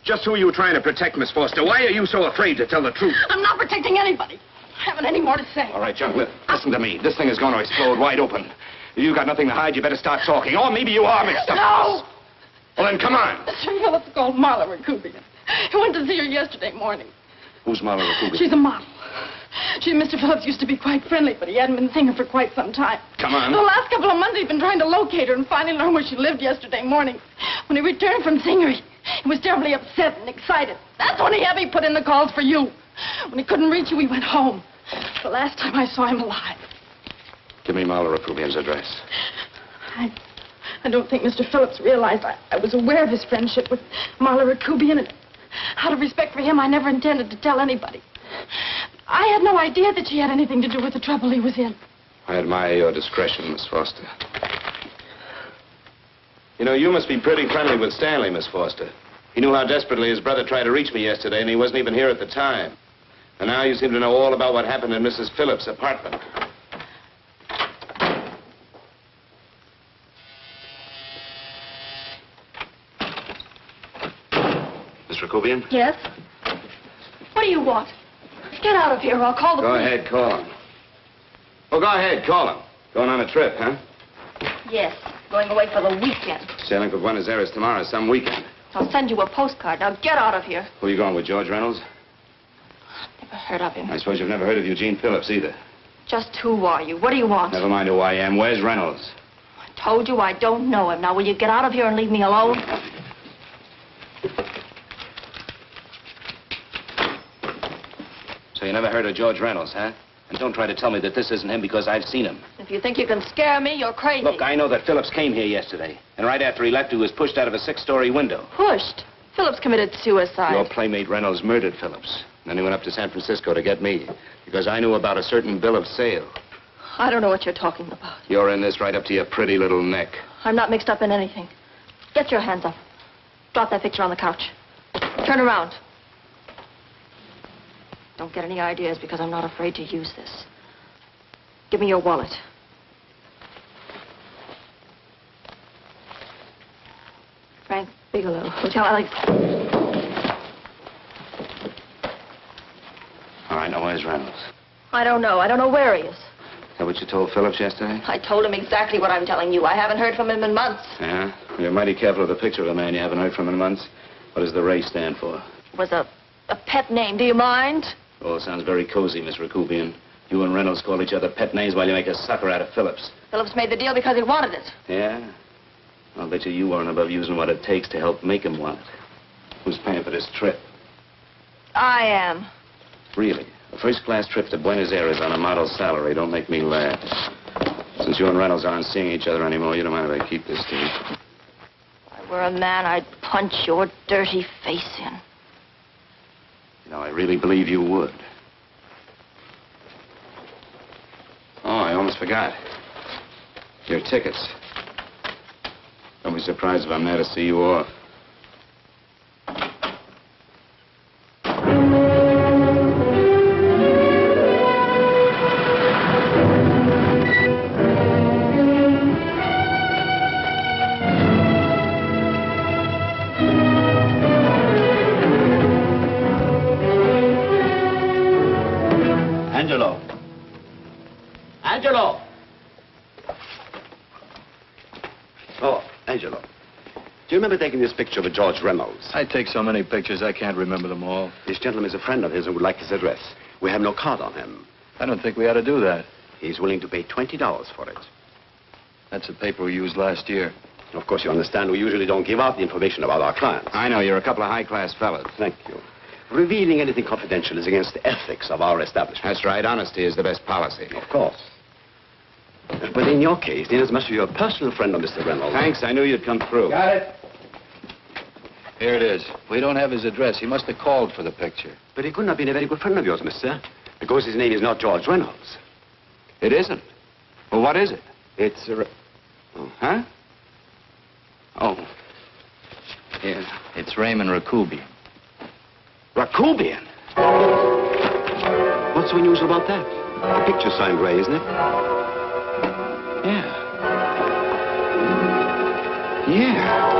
Just who are you trying to protect, Miss Foster? Why are you so afraid to tell the truth? I'm not protecting anybody. I haven't any more to say. All right, young, listen to me. This thing is going to explode wide open. If you've got nothing to hide, you better start talking. Or maybe you are mixed up. No! Well, then, come on. Mr. Phillips called Marla Rakubian. He went to see her yesterday morning. Who's Marla Rakubian? She's a model. She and Mr. Phillips used to be quite friendly, but he hadn't been seeing her for quite some time. Come on. The last couple of months, he'd been trying to locate her and finally learned where she lived yesterday morning. When he returned from seeing her, he was terribly upset and excited. That's when he had me put in the calls for you. When he couldn't reach you, he went home. The last time I saw him alive. Give me Marla Rakubian's address. I don't think Mr. Phillips realized I was aware of his friendship with Marla Rakubian, and out of respect for him, I never intended to tell anybody. I had no idea that she had anything to do with the trouble he was in. I admire your discretion, Miss Foster. You know, you must be pretty friendly with Stanley, Miss Foster. He knew how desperately his brother tried to reach me yesterday, and he wasn't even here at the time. And now you seem to know all about what happened in Mrs. Phillips' apartment. Miss Rakubian? Yes? What do you want? Get out of here or I'll call the Go police. ahead, call him. Oh, go ahead, call him. Going on a trip, huh? Yes, going away for the weekend. Sailing for Buenos Aires tomorrow, some weekend. I'll send you a postcard. Now get out of here. Who are you going with, George Reynolds? Never heard of him. I suppose you've never heard of Eugene Phillips either. Just who are you? What do you want? Never mind who I am. Where's Reynolds? I told you I don't know him. Now will you get out of here and leave me alone? So you never heard of George Reynolds, huh? And don't try to tell me that this isn't him because I've seen him. If you think you can scare me, you're crazy. Look, I know that Phillips came here yesterday. And right after he left, he was pushed out of a six-story window. Pushed? Phillips committed suicide. Your playmate Reynolds murdered Phillips. And then he went up to San Francisco to get me. Because I knew about a certain bill of sale. I don't know what you're talking about. You're in this right up to your pretty little neck. I'm not mixed up in anything. Get your hands up. Drop that picture on the couch. Turn around. Don't get any ideas because I'm not afraid to use this. Give me your wallet. Frank Bigelow, Hotel Alex. All right, now where's Reynolds? I don't know. I don't know where he is. Is that what you told Phillips yesterday? I told him exactly what I'm telling you. I haven't heard from him in months. Yeah? You're mighty careful of the picture of a man you haven't heard from in months. What does the Ray stand for? It was a pet name. Do you mind? Oh, it sounds very cozy, Miss Rakubian. You and Reynolds call each other pet names while you make a sucker out of Phillips. Phillips made the deal because he wanted it. Yeah? I'll bet you weren't above using what it takes to help make him want it. Who's paying for this trip? I am. Really? A first-class trip to Buenos Aires on a model salary. Don't make me laugh. Since you and Reynolds aren't seeing each other anymore, you don't mind if I keep this to you. If I were a man, I'd punch your dirty face in. You know, I really believe you would. Oh, I almost forgot. Your tickets. Don't be surprised if I'm there to see you off. Angelo. Angelo! Angelo, do you remember taking this picture of a George Reynolds? I take so many pictures, I can't remember them all. This gentleman is a friend of his and would like his address. We have no card on him. I don't think we ought to do that. He's willing to pay $20 for it. That's the paper we used last year. Of course, you understand, we usually don't give out the information about our clients. I know, you're a couple of high-class fellas. Thank you. Revealing anything confidential is against the ethics of our establishment. That's right. Honesty is the best policy. Of course. But in your case, Dean must be your personal friend of Mr. Reynolds. Thanks. I knew you'd come through. Got it. Here it is. We don't have his address. He must have called for the picture. But he couldn't have been a very good friend of yours, mister. Because his name is not George Reynolds. It isn't? Well, what is it? It's Huh? Oh. Yeah. It's Raymond Rakubian. Rakubian? What's so unusual about that? The picture's signed Ray, isn't it? Yeah. Yeah.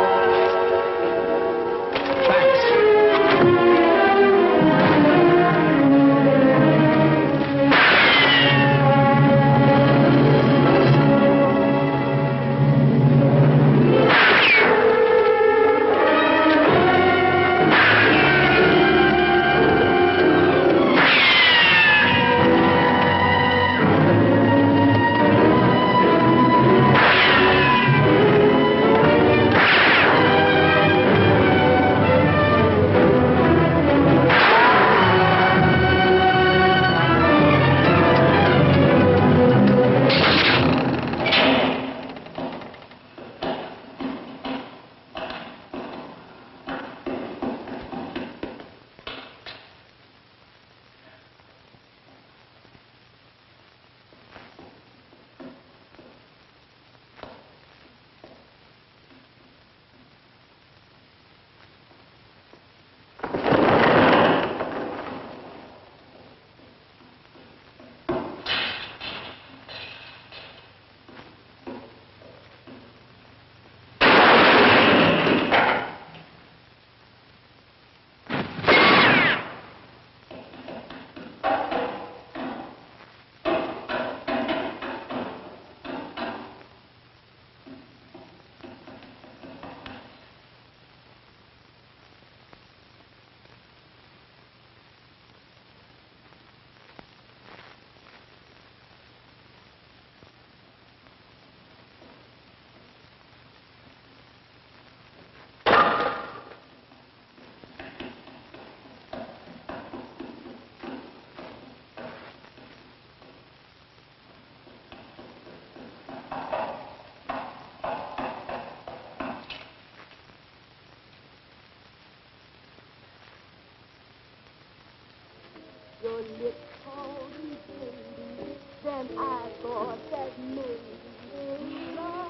Your lips called me baby, then I thought that maybe love.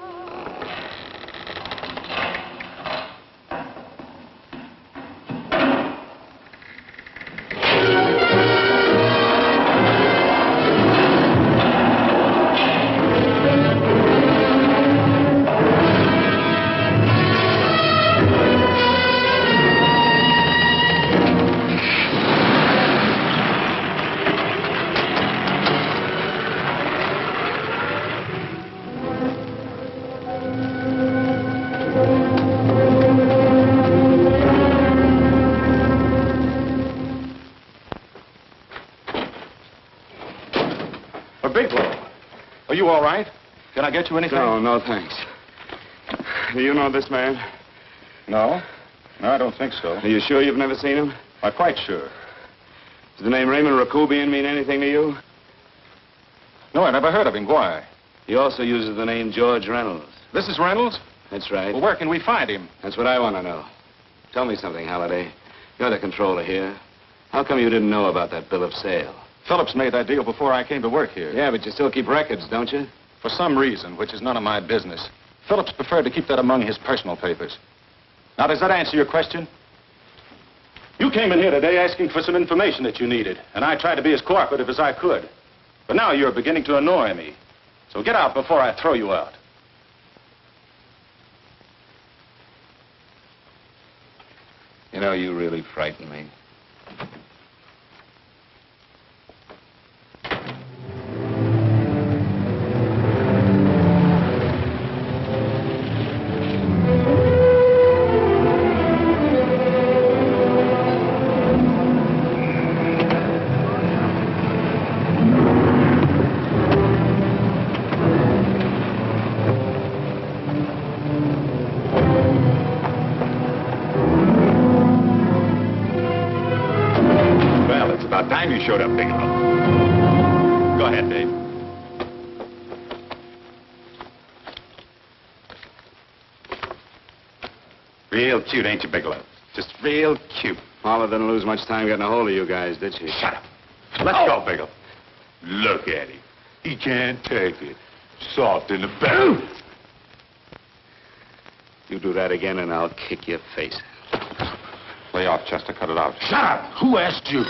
Are you all right? Can I get you anything? No, thanks. Do you know this man? No. No, I don't think so. Are you sure you've never seen him? I'm quite sure. Does the name Raymond Rakubian mean anything to you? No, I never heard of him. Why? He also uses the name George Reynolds. This is Reynolds? That's right. Well, where can we find him? That's what I want to know. Tell me something, Halliday. You're the controller here. How come you didn't know about that bill of sale? Phillips made that deal before I came to work here. Yeah, but you still keep records, don't you? For some reason, which is none of my business, Phillips preferred to keep that among his personal papers. Now, does that answer your question? You came in here today asking for some information that you needed, and I tried to be as cooperative as I could. But now you're beginning to annoy me. So get out before I throw you out. You know, you really frighten me. showed up, Bigelow. Go ahead, babe. Real cute, ain't you, Bigelow? Just real cute. Paula didn't lose much time getting a hold of you guys, did she? Shut up. Let's go, Bigelow. Look at him. He can't take it. Soft in the back. You do that again and I'll kick your face. Lay off, Chester. Cut it out. Shut up! Who asked you?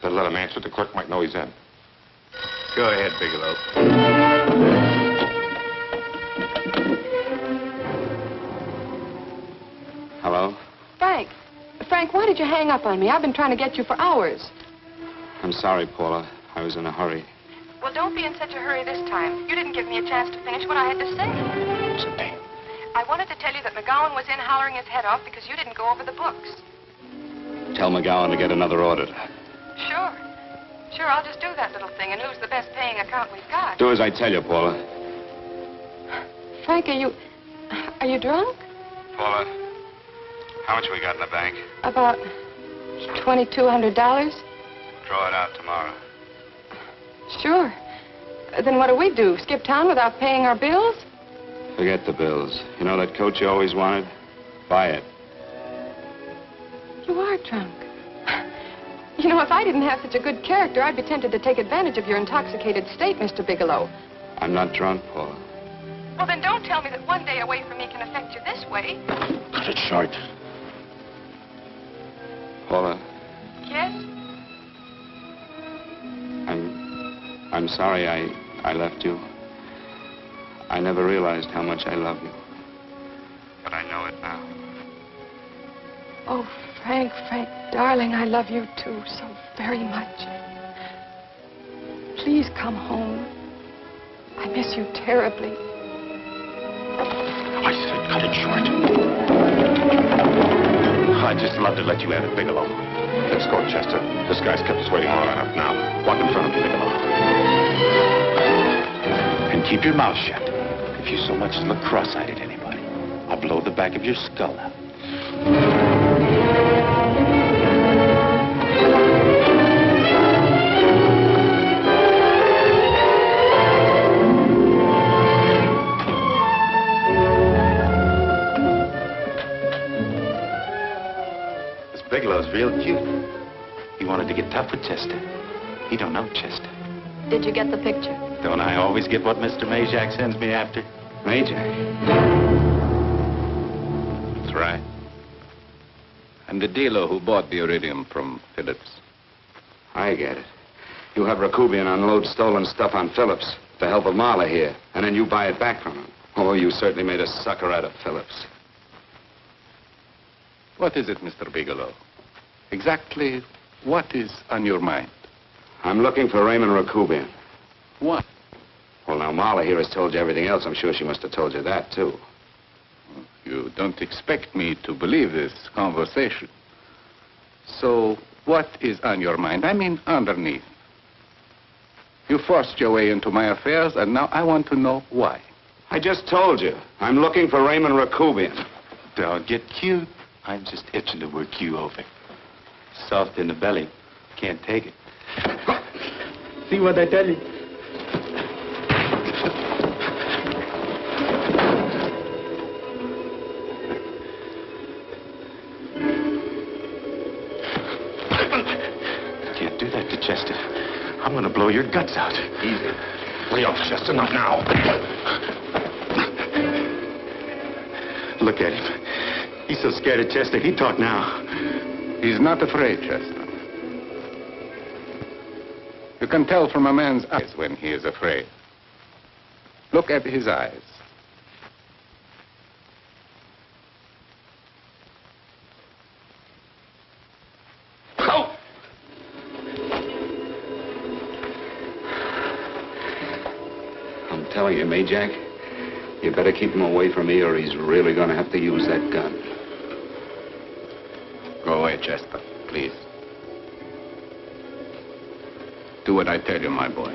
Better let him answer. The clerk might know he's in. Go ahead, Bigelow. Hello? Frank. Frank, why did you hang up on me? I've been trying to get you for hours. I'm sorry, Paula. I was in a hurry. Well, don't be in such a hurry this time. You didn't give me a chance to finish what I had to say. What's the name? I wanted to tell you that McGowan was in hollering his head off because you didn't go over the books. Tell McGowan to get another auditor. Sure. Sure, I'll just do that little thing, and who's the best paying account we've got? Do as I tell you, Paula. Frank, are you drunk? Paula, how much we got in the bank? About $2,200. Draw it out tomorrow. Sure. Then what do? Skip town without paying our bills? Forget the bills. You know that coat you always wanted? Buy it. You are drunk. You know, if I didn't have such a good character, I'd be tempted to take advantage of your intoxicated state, Mr. Bigelow. I'm not drunk, Paula. Well, then don't tell me that one day away from me can affect you this way. Cut it short. Paula, Yes? I'm sorry I left you. I never realized how much I love you. But I know it now. Oh, Frank, darling, I love you too so very much. Please come home. I miss you terribly. I said cut it short. I'd just love to let you have it, Bigelow. Let's go, Chester. This guy's kept us waiting long enough now. Walk in front of me, Bigelow. And keep your mouth shut. If you so much as look cross-eyed at anybody, I'll blow the back of your skull out. Bigelow's real cute. He wanted to get tough with Chester. He don't know Chester. Did you get the picture? Don't I always get what Mr. Majak sends me after? Majak? That's right. I'm the dealer who bought the iridium from Phillips. I get it. You have Rakubian unload stolen stuff on Phillips with the help of Marla here, and then you buy it back from him. Oh, you certainly made a sucker out of Phillips. What is it, Mr. Bigelow? Exactly what is on your mind? I'm looking for Raymond Rakubian. What? Well, now, Marla here has told you everything else. I'm sure she must have told you that, too. You don't expect me to believe this conversation. So, what is on your mind? I mean, underneath. You forced your way into my affairs, and now I want to know why. I just told you. I'm looking for Raymond Rakubian. Don't get cute. I'm just itching to work you over. Soft in the belly. Can't take it. See what I tell you? Can't do that to Chester. I'm going to blow your guts out. Easy. Lay off, Chester. Not now. Look at him. He's so scared of Chester, he'd talk now. He's not afraid, Chester. You can tell from a man's eyes when he is afraid. Look at his eyes. Oh! I'm telling you, Majak, you better keep him away from me or he's really going to have to use that gun. Go away, Chester, please. Do what I tell you, my boy.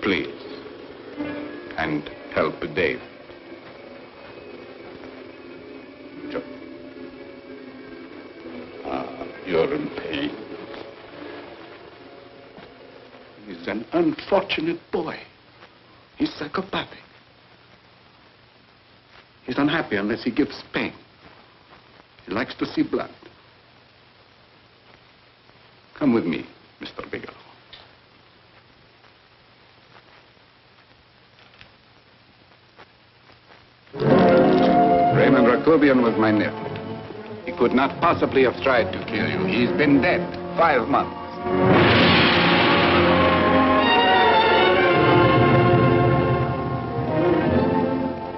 Please. And help Dave. Joe. You're is an unfortunate boy. He's psychopathic. He's unhappy unless he gives pain. He likes to see blood. Come with me, Mr. Bigelow. Raymond Rakubian was my nephew. He could not possibly have tried to kill you. He's been dead 5 months.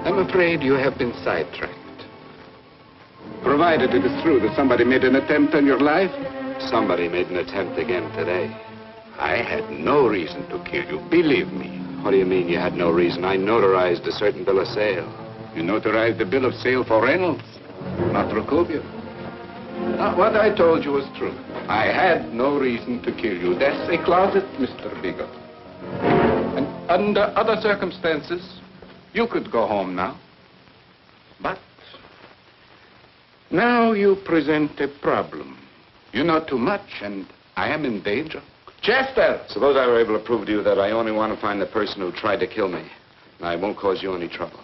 I'm afraid you have been sidetracked. Provided it is true that somebody made an attempt on your life. Somebody made an attempt again today. I had no reason to kill you, believe me. What do you mean you had no reason? I notarized a certain bill of sale. You notarized the bill of sale for Reynolds, not Rakubian. What I told you was true. I had no reason to kill you. That's a closet, Mr. Bigelow. And under other circumstances, you could go home now. But now you present a problem. You know too much, and I am in danger. Chester! Suppose I were able to prove to you that I only want to find the person who tried to kill me. And I won't cause you any trouble.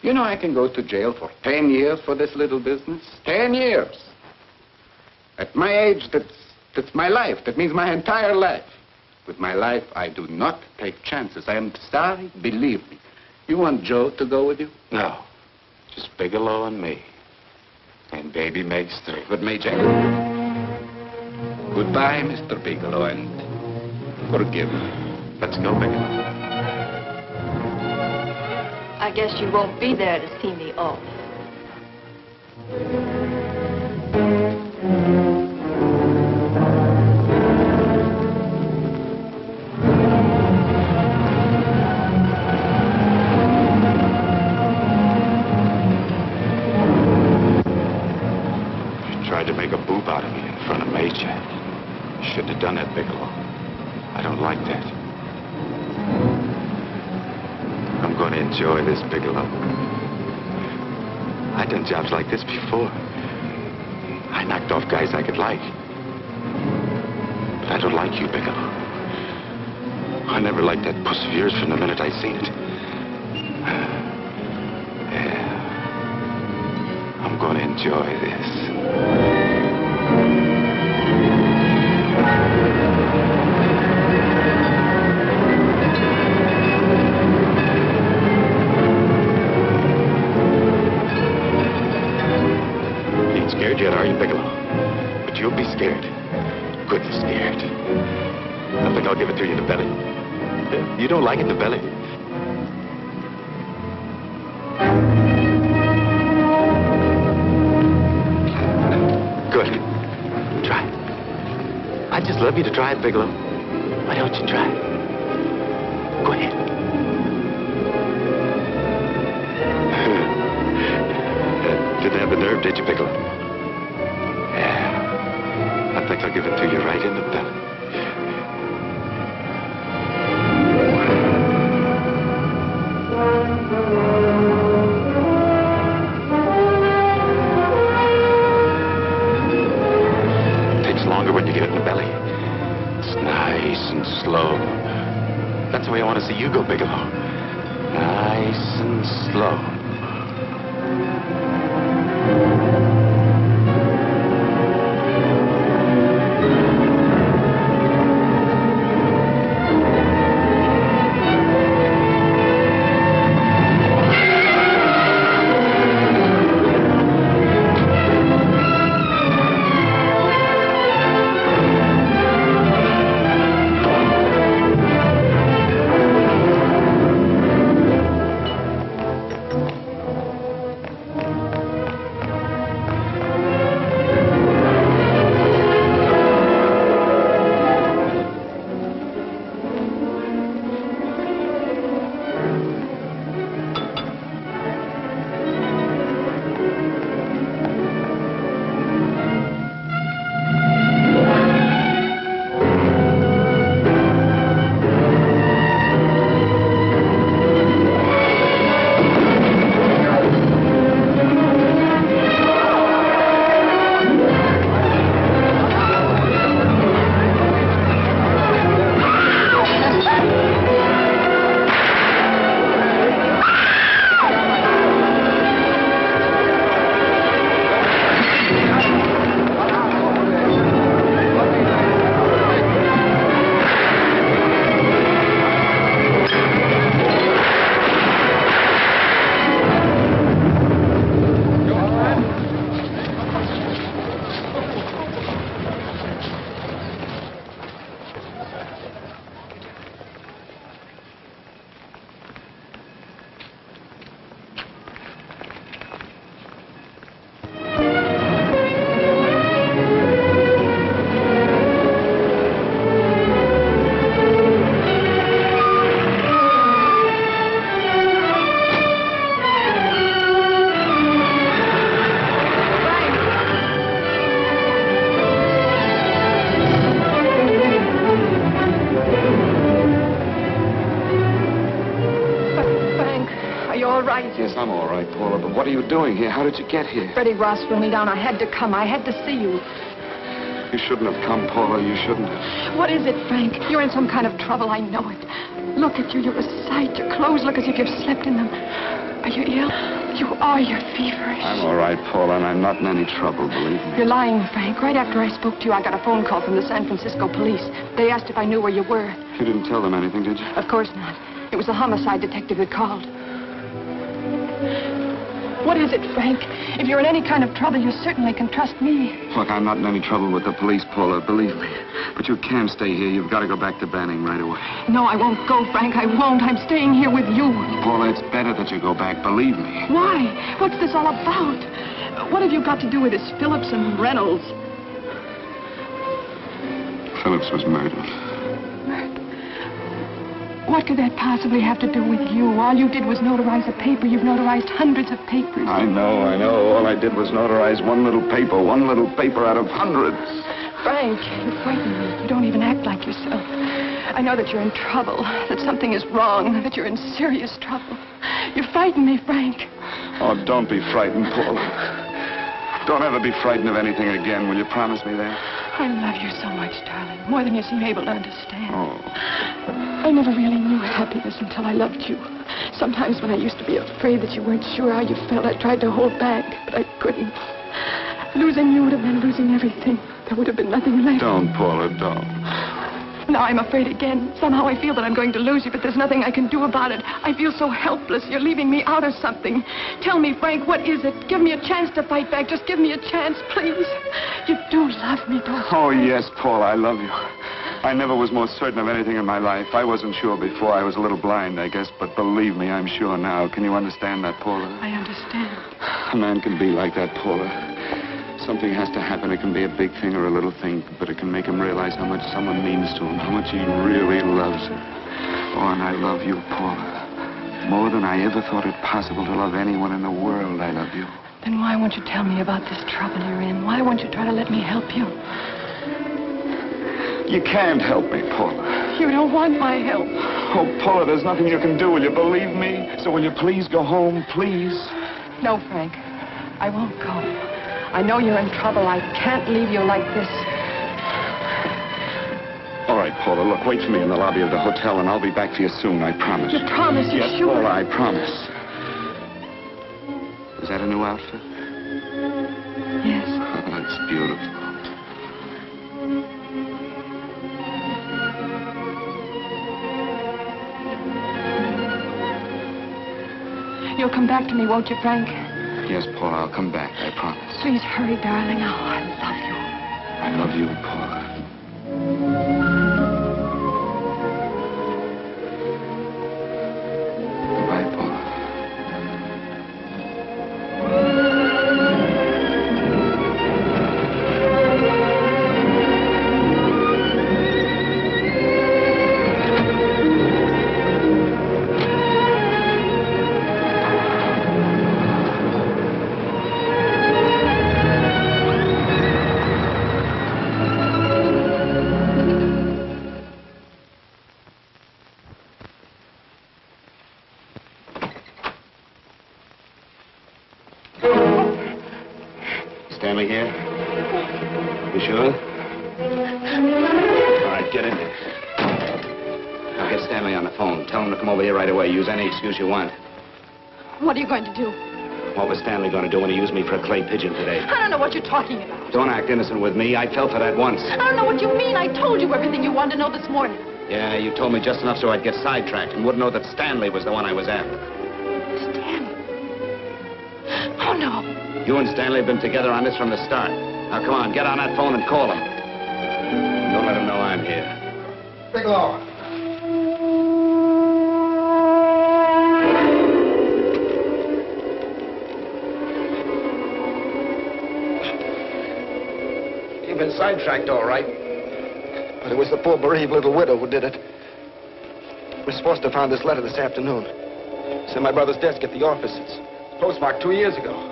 You know I can go to jail for 10 years for this little business. 10 years. At my age, that's my life. That means my entire life. With my life, I do not take chances. I am sorry, believe me. You want Joe to go with you? No. Just Bigelow and me. And baby Meg's 3. But Major... Goodbye, Mr. Bigelow, and forgive me. Let's go, Bigelow. I guess you won't be there to see me off. You tried to make a boob out of me in front of Major. You shouldn't have done that, Bigelow. I don't like that. I'm going to enjoy this, Bigelow. I've done jobs like this before. I knocked off guys I could like. But I don't like you, Bigelow. I never liked that puss of yours from the minute I seen it. Yeah. I'm going to enjoy this. Scared yet, are you, Bigelow? But you'll be scared. Good and scared. I think I'll give it to you in the belly. You don't like it in the belly? Good. Try it. I'd just love you to try it, Bigelow. Why don't you try it? Go ahead. Didn't have the nerve, did you, Bigelow? I think I'll give it to you right in the belly. It takes longer when you get it in the belly. It's nice and slow. That's the way I want to see you go, Bigelow. Nice and slow. right. Yes, I'm all right, Paula, but what are you doing here? How did you get here? Freddie Ross threw me down. I had to come. I had to see you. You shouldn't have come, Paula. You shouldn't have. What is it, Frank? You're in some kind of trouble. I know it. Look at you. You're a sight. Your clothes look as if you've slept in them. Are you ill? You are. You're feverish. I'm all right, Paula, and I'm not in any trouble, believe me. You're lying, Frank. Right after I spoke to you, I got a phone call from the San Francisco police. They asked if I knew where you were. You didn't tell them anything, did you? Of course not. It was the homicide detective that called. What is it, Frank? If you're in any kind of trouble, you certainly can trust me. Look, I'm not in any trouble with the police, Paula, believe me. But you can't stay here. You've got to go back to Banning right away. No, I won't go, Frank. I won't. I'm staying here with you. Paula, it's better that you go back, believe me. Why? What's this all about? What have you got to do with this Phillips and Reynolds? Phillips was murdered. What could that possibly have to do with you? All you did was notarize a paper. You've notarized hundreds of papers. I know. All I did was notarize one little paper out of hundreds. Frank, you frighten me. You don't even act like yourself. I know that you're in trouble, that something is wrong, that you're in serious trouble. You frighten me, Frank. Oh, don't be frightened, Paula. Don't ever be frightened of anything again. Will you promise me that? I love you so much, darling. More than you seem able to understand. Oh. I never really knew happiness until I loved you. Sometimes when I used to be afraid that you weren't sure how you felt, I tried to hold back, but I couldn't. Losing you would have meant losing everything. There would have been nothing left. Don't, Paula, don't. Now I'm afraid again. Somehow I feel that I'm going to lose you, but there's nothing I can do about it. I feel so helpless. You're leaving me out of something. Tell me, Frank, what is it? Give me a chance to fight back. Just give me a chance, please. You do love me, don't you? Oh, yes, Paula, I love you. I never was more certain of anything in my life. I wasn't sure before. I was a little blind, I guess, but believe me, I'm sure now. Can you understand that, Paula? I understand. A man can be like that, Paula. Something has to happen. It can be a big thing or a little thing, but it can make him realize how much someone means to him, how much he really loves her. Oh, and I love you, Paula. More than I ever thought it possible to love anyone in the world, I love you. Then why won't you tell me about this trouble you're in? Why won't you try to let me help you? You can't help me, Paula. You don't want my help. Oh, Paula, there's nothing you can do. Will you believe me? So will you please go home, please? No, Frank. I won't go. I know you're in trouble. I can't leave you like this. All right, Paula, look, wait for me in the lobby of the hotel, and I'll be back for you soon, I promise. You promise? You're yes, sure? Paula, I promise. Is that a new outfit? Yes. Oh, that's beautiful. You'll come back to me, won't you, Frank? Yes, Paula, I'll come back, I promise. Please hurry, darling. Oh, I love you. I love you, Paula. Goodbye, Paula. Stanley here? You sure? All right, get in there. Now get Stanley on the phone. Tell him to come over here right away. Use any excuse you want. What are you going to do? What was Stanley going to do when he used me for a clay pigeon today? I don't know what you're talking about. Don't act innocent with me. I fell for that once. I don't know what you mean. I told you everything you wanted to know this morning. Yeah, you told me just enough so I'd get sidetracked and wouldn't know that Stanley was the one I was after. Stanley? Oh, no. You and Stanley have been together on this from the start. Now, come on, get on that phone and call him. Don't let him know I'm here. Bigelow. You've been sidetracked, all right. But it was the poor bereaved little widow who did it. Miss Foster found this letter this afternoon. It's in my brother's desk at the office. It's postmarked 2 years ago.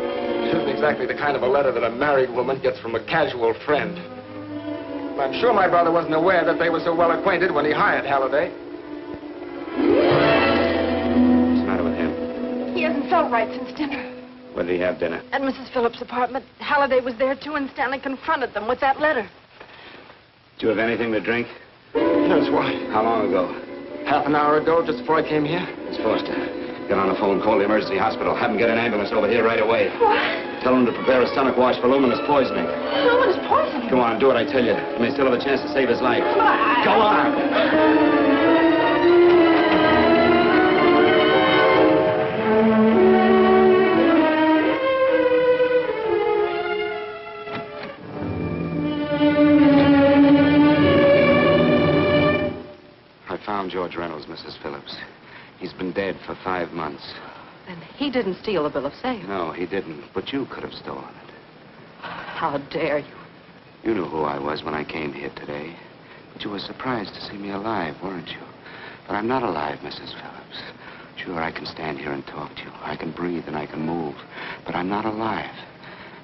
It isn't exactly the kind of a letter that a married woman gets from a casual friend. I'm sure my brother wasn't aware that they were so well acquainted when he hired Halliday. What's the matter with him? all right since dinner. Where did he have dinner? At Mrs. Phillips' apartment. Halliday was there, too, and Stanley confronted them with that letter. Do you have anything to drink? Yes, why? How long ago? Half an hour ago, just before I came here. Miss Foster, get on the phone, call the emergency hospital. Have them get an ambulance over here right away. What? Tell them to prepare a stomach wash for luminous poisoning. Luminous poisoning? Come on, do what I tell you. You may still have a chance to save his life. Go on! I found George Reynolds, Mrs. Phillips. He's been dead for 5 months. And he didn't steal the bill of sale. No, he didn't. But you could have stolen it. How dare you? You knew who I was when I came here today. But you were surprised to see me alive, weren't you? But I'm not alive, Mrs. Phillips. Sure, I can stand here and talk to you. I can breathe and I can move. But I'm not alive.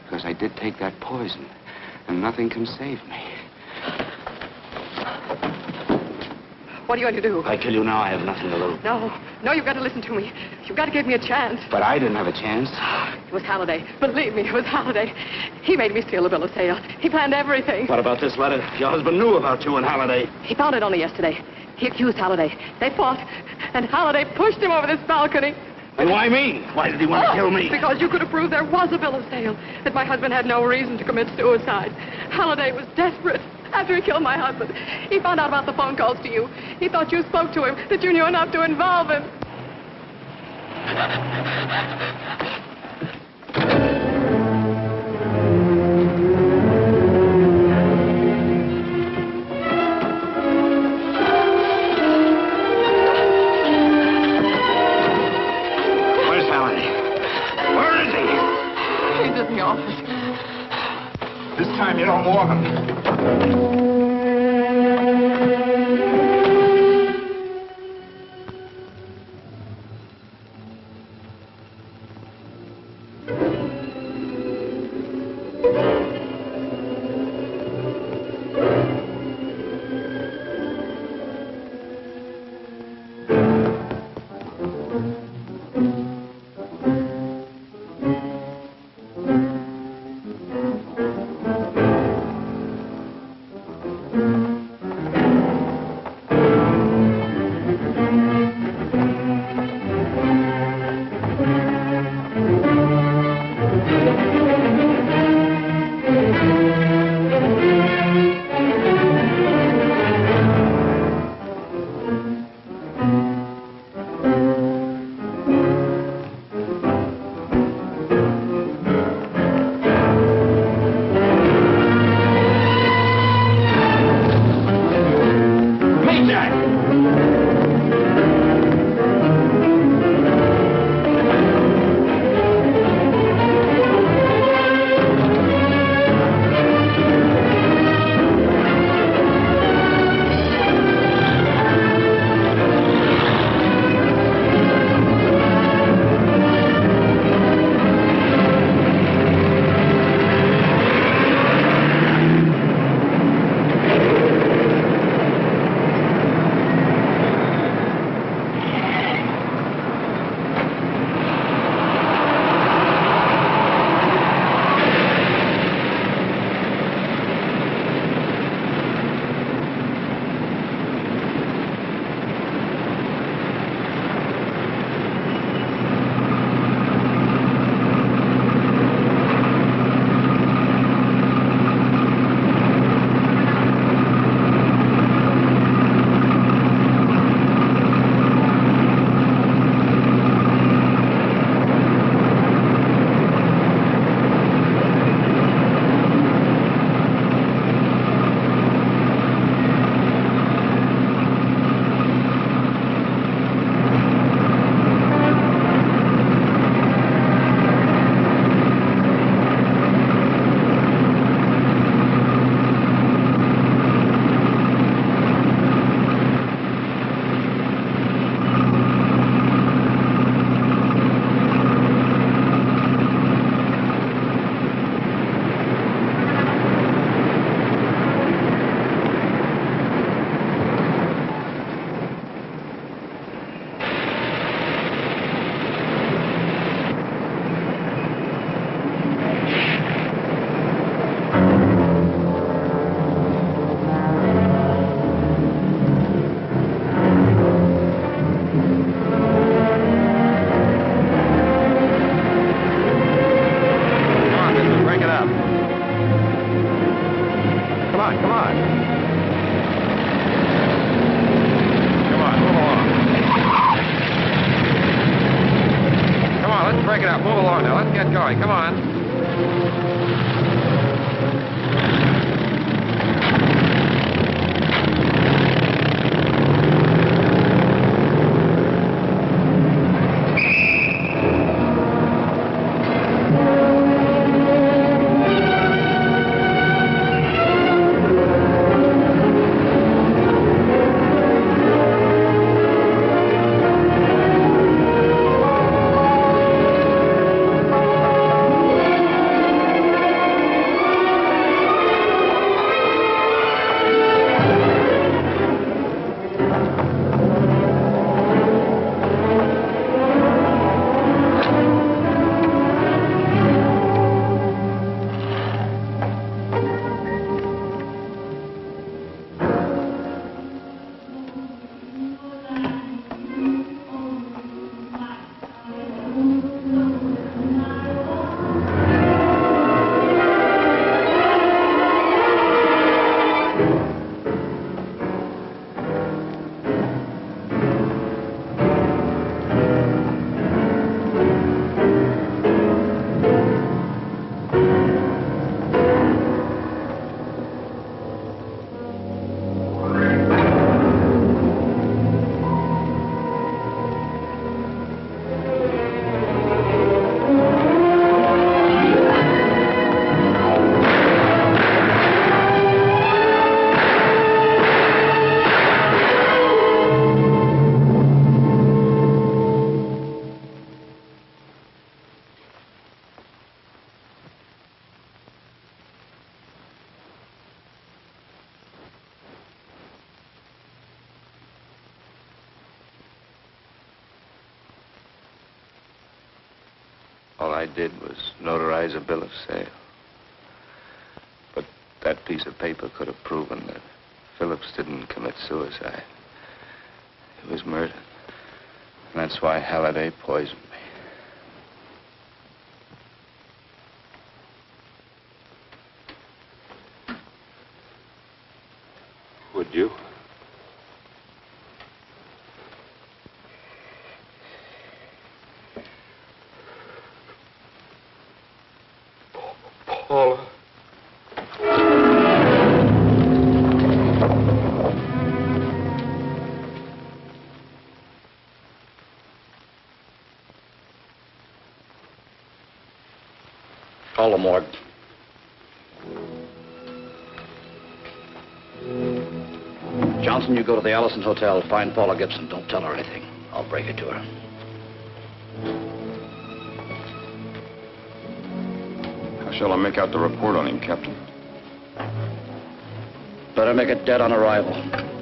Because I did take that poison. And nothing can save me. What are you going to do? If I kill you now, I have nothing to lose. No, you've got to listen to me. You've got to give me a chance. But I didn't have a chance. It was Halliday. Believe me, it was Halliday. He made me steal the bill of sale. He planned everything. What about this letter? Your husband knew about you and Halliday. He found it only yesterday. He accused Halliday. They fought, and Halliday pushed him over this balcony. And why me? Why did he want to kill me? Because you could have proved there was a bill of sale, that my husband had no reason to commit suicide. Halliday was desperate. After he killed my husband, he found out about the phone calls to you. He thought you spoke to him, that you knew enough to involve him. Where's Halliday? Where is he? He's in the office. This time you don't walk him. on now. Let's get going. Come on. All I did was notarize a bill of sale. But that piece of paper could have proven that Phillips didn't commit suicide. He was murdered. And that's why Halliday poisoned me. Would you? Paula. Call the morgue. Johnson, you go to the Allison Hotel, find Paula Gibson. Don't tell her anything. I'll break it to her. How shall I make out the report on him, Captain? Better make it dead on arrival.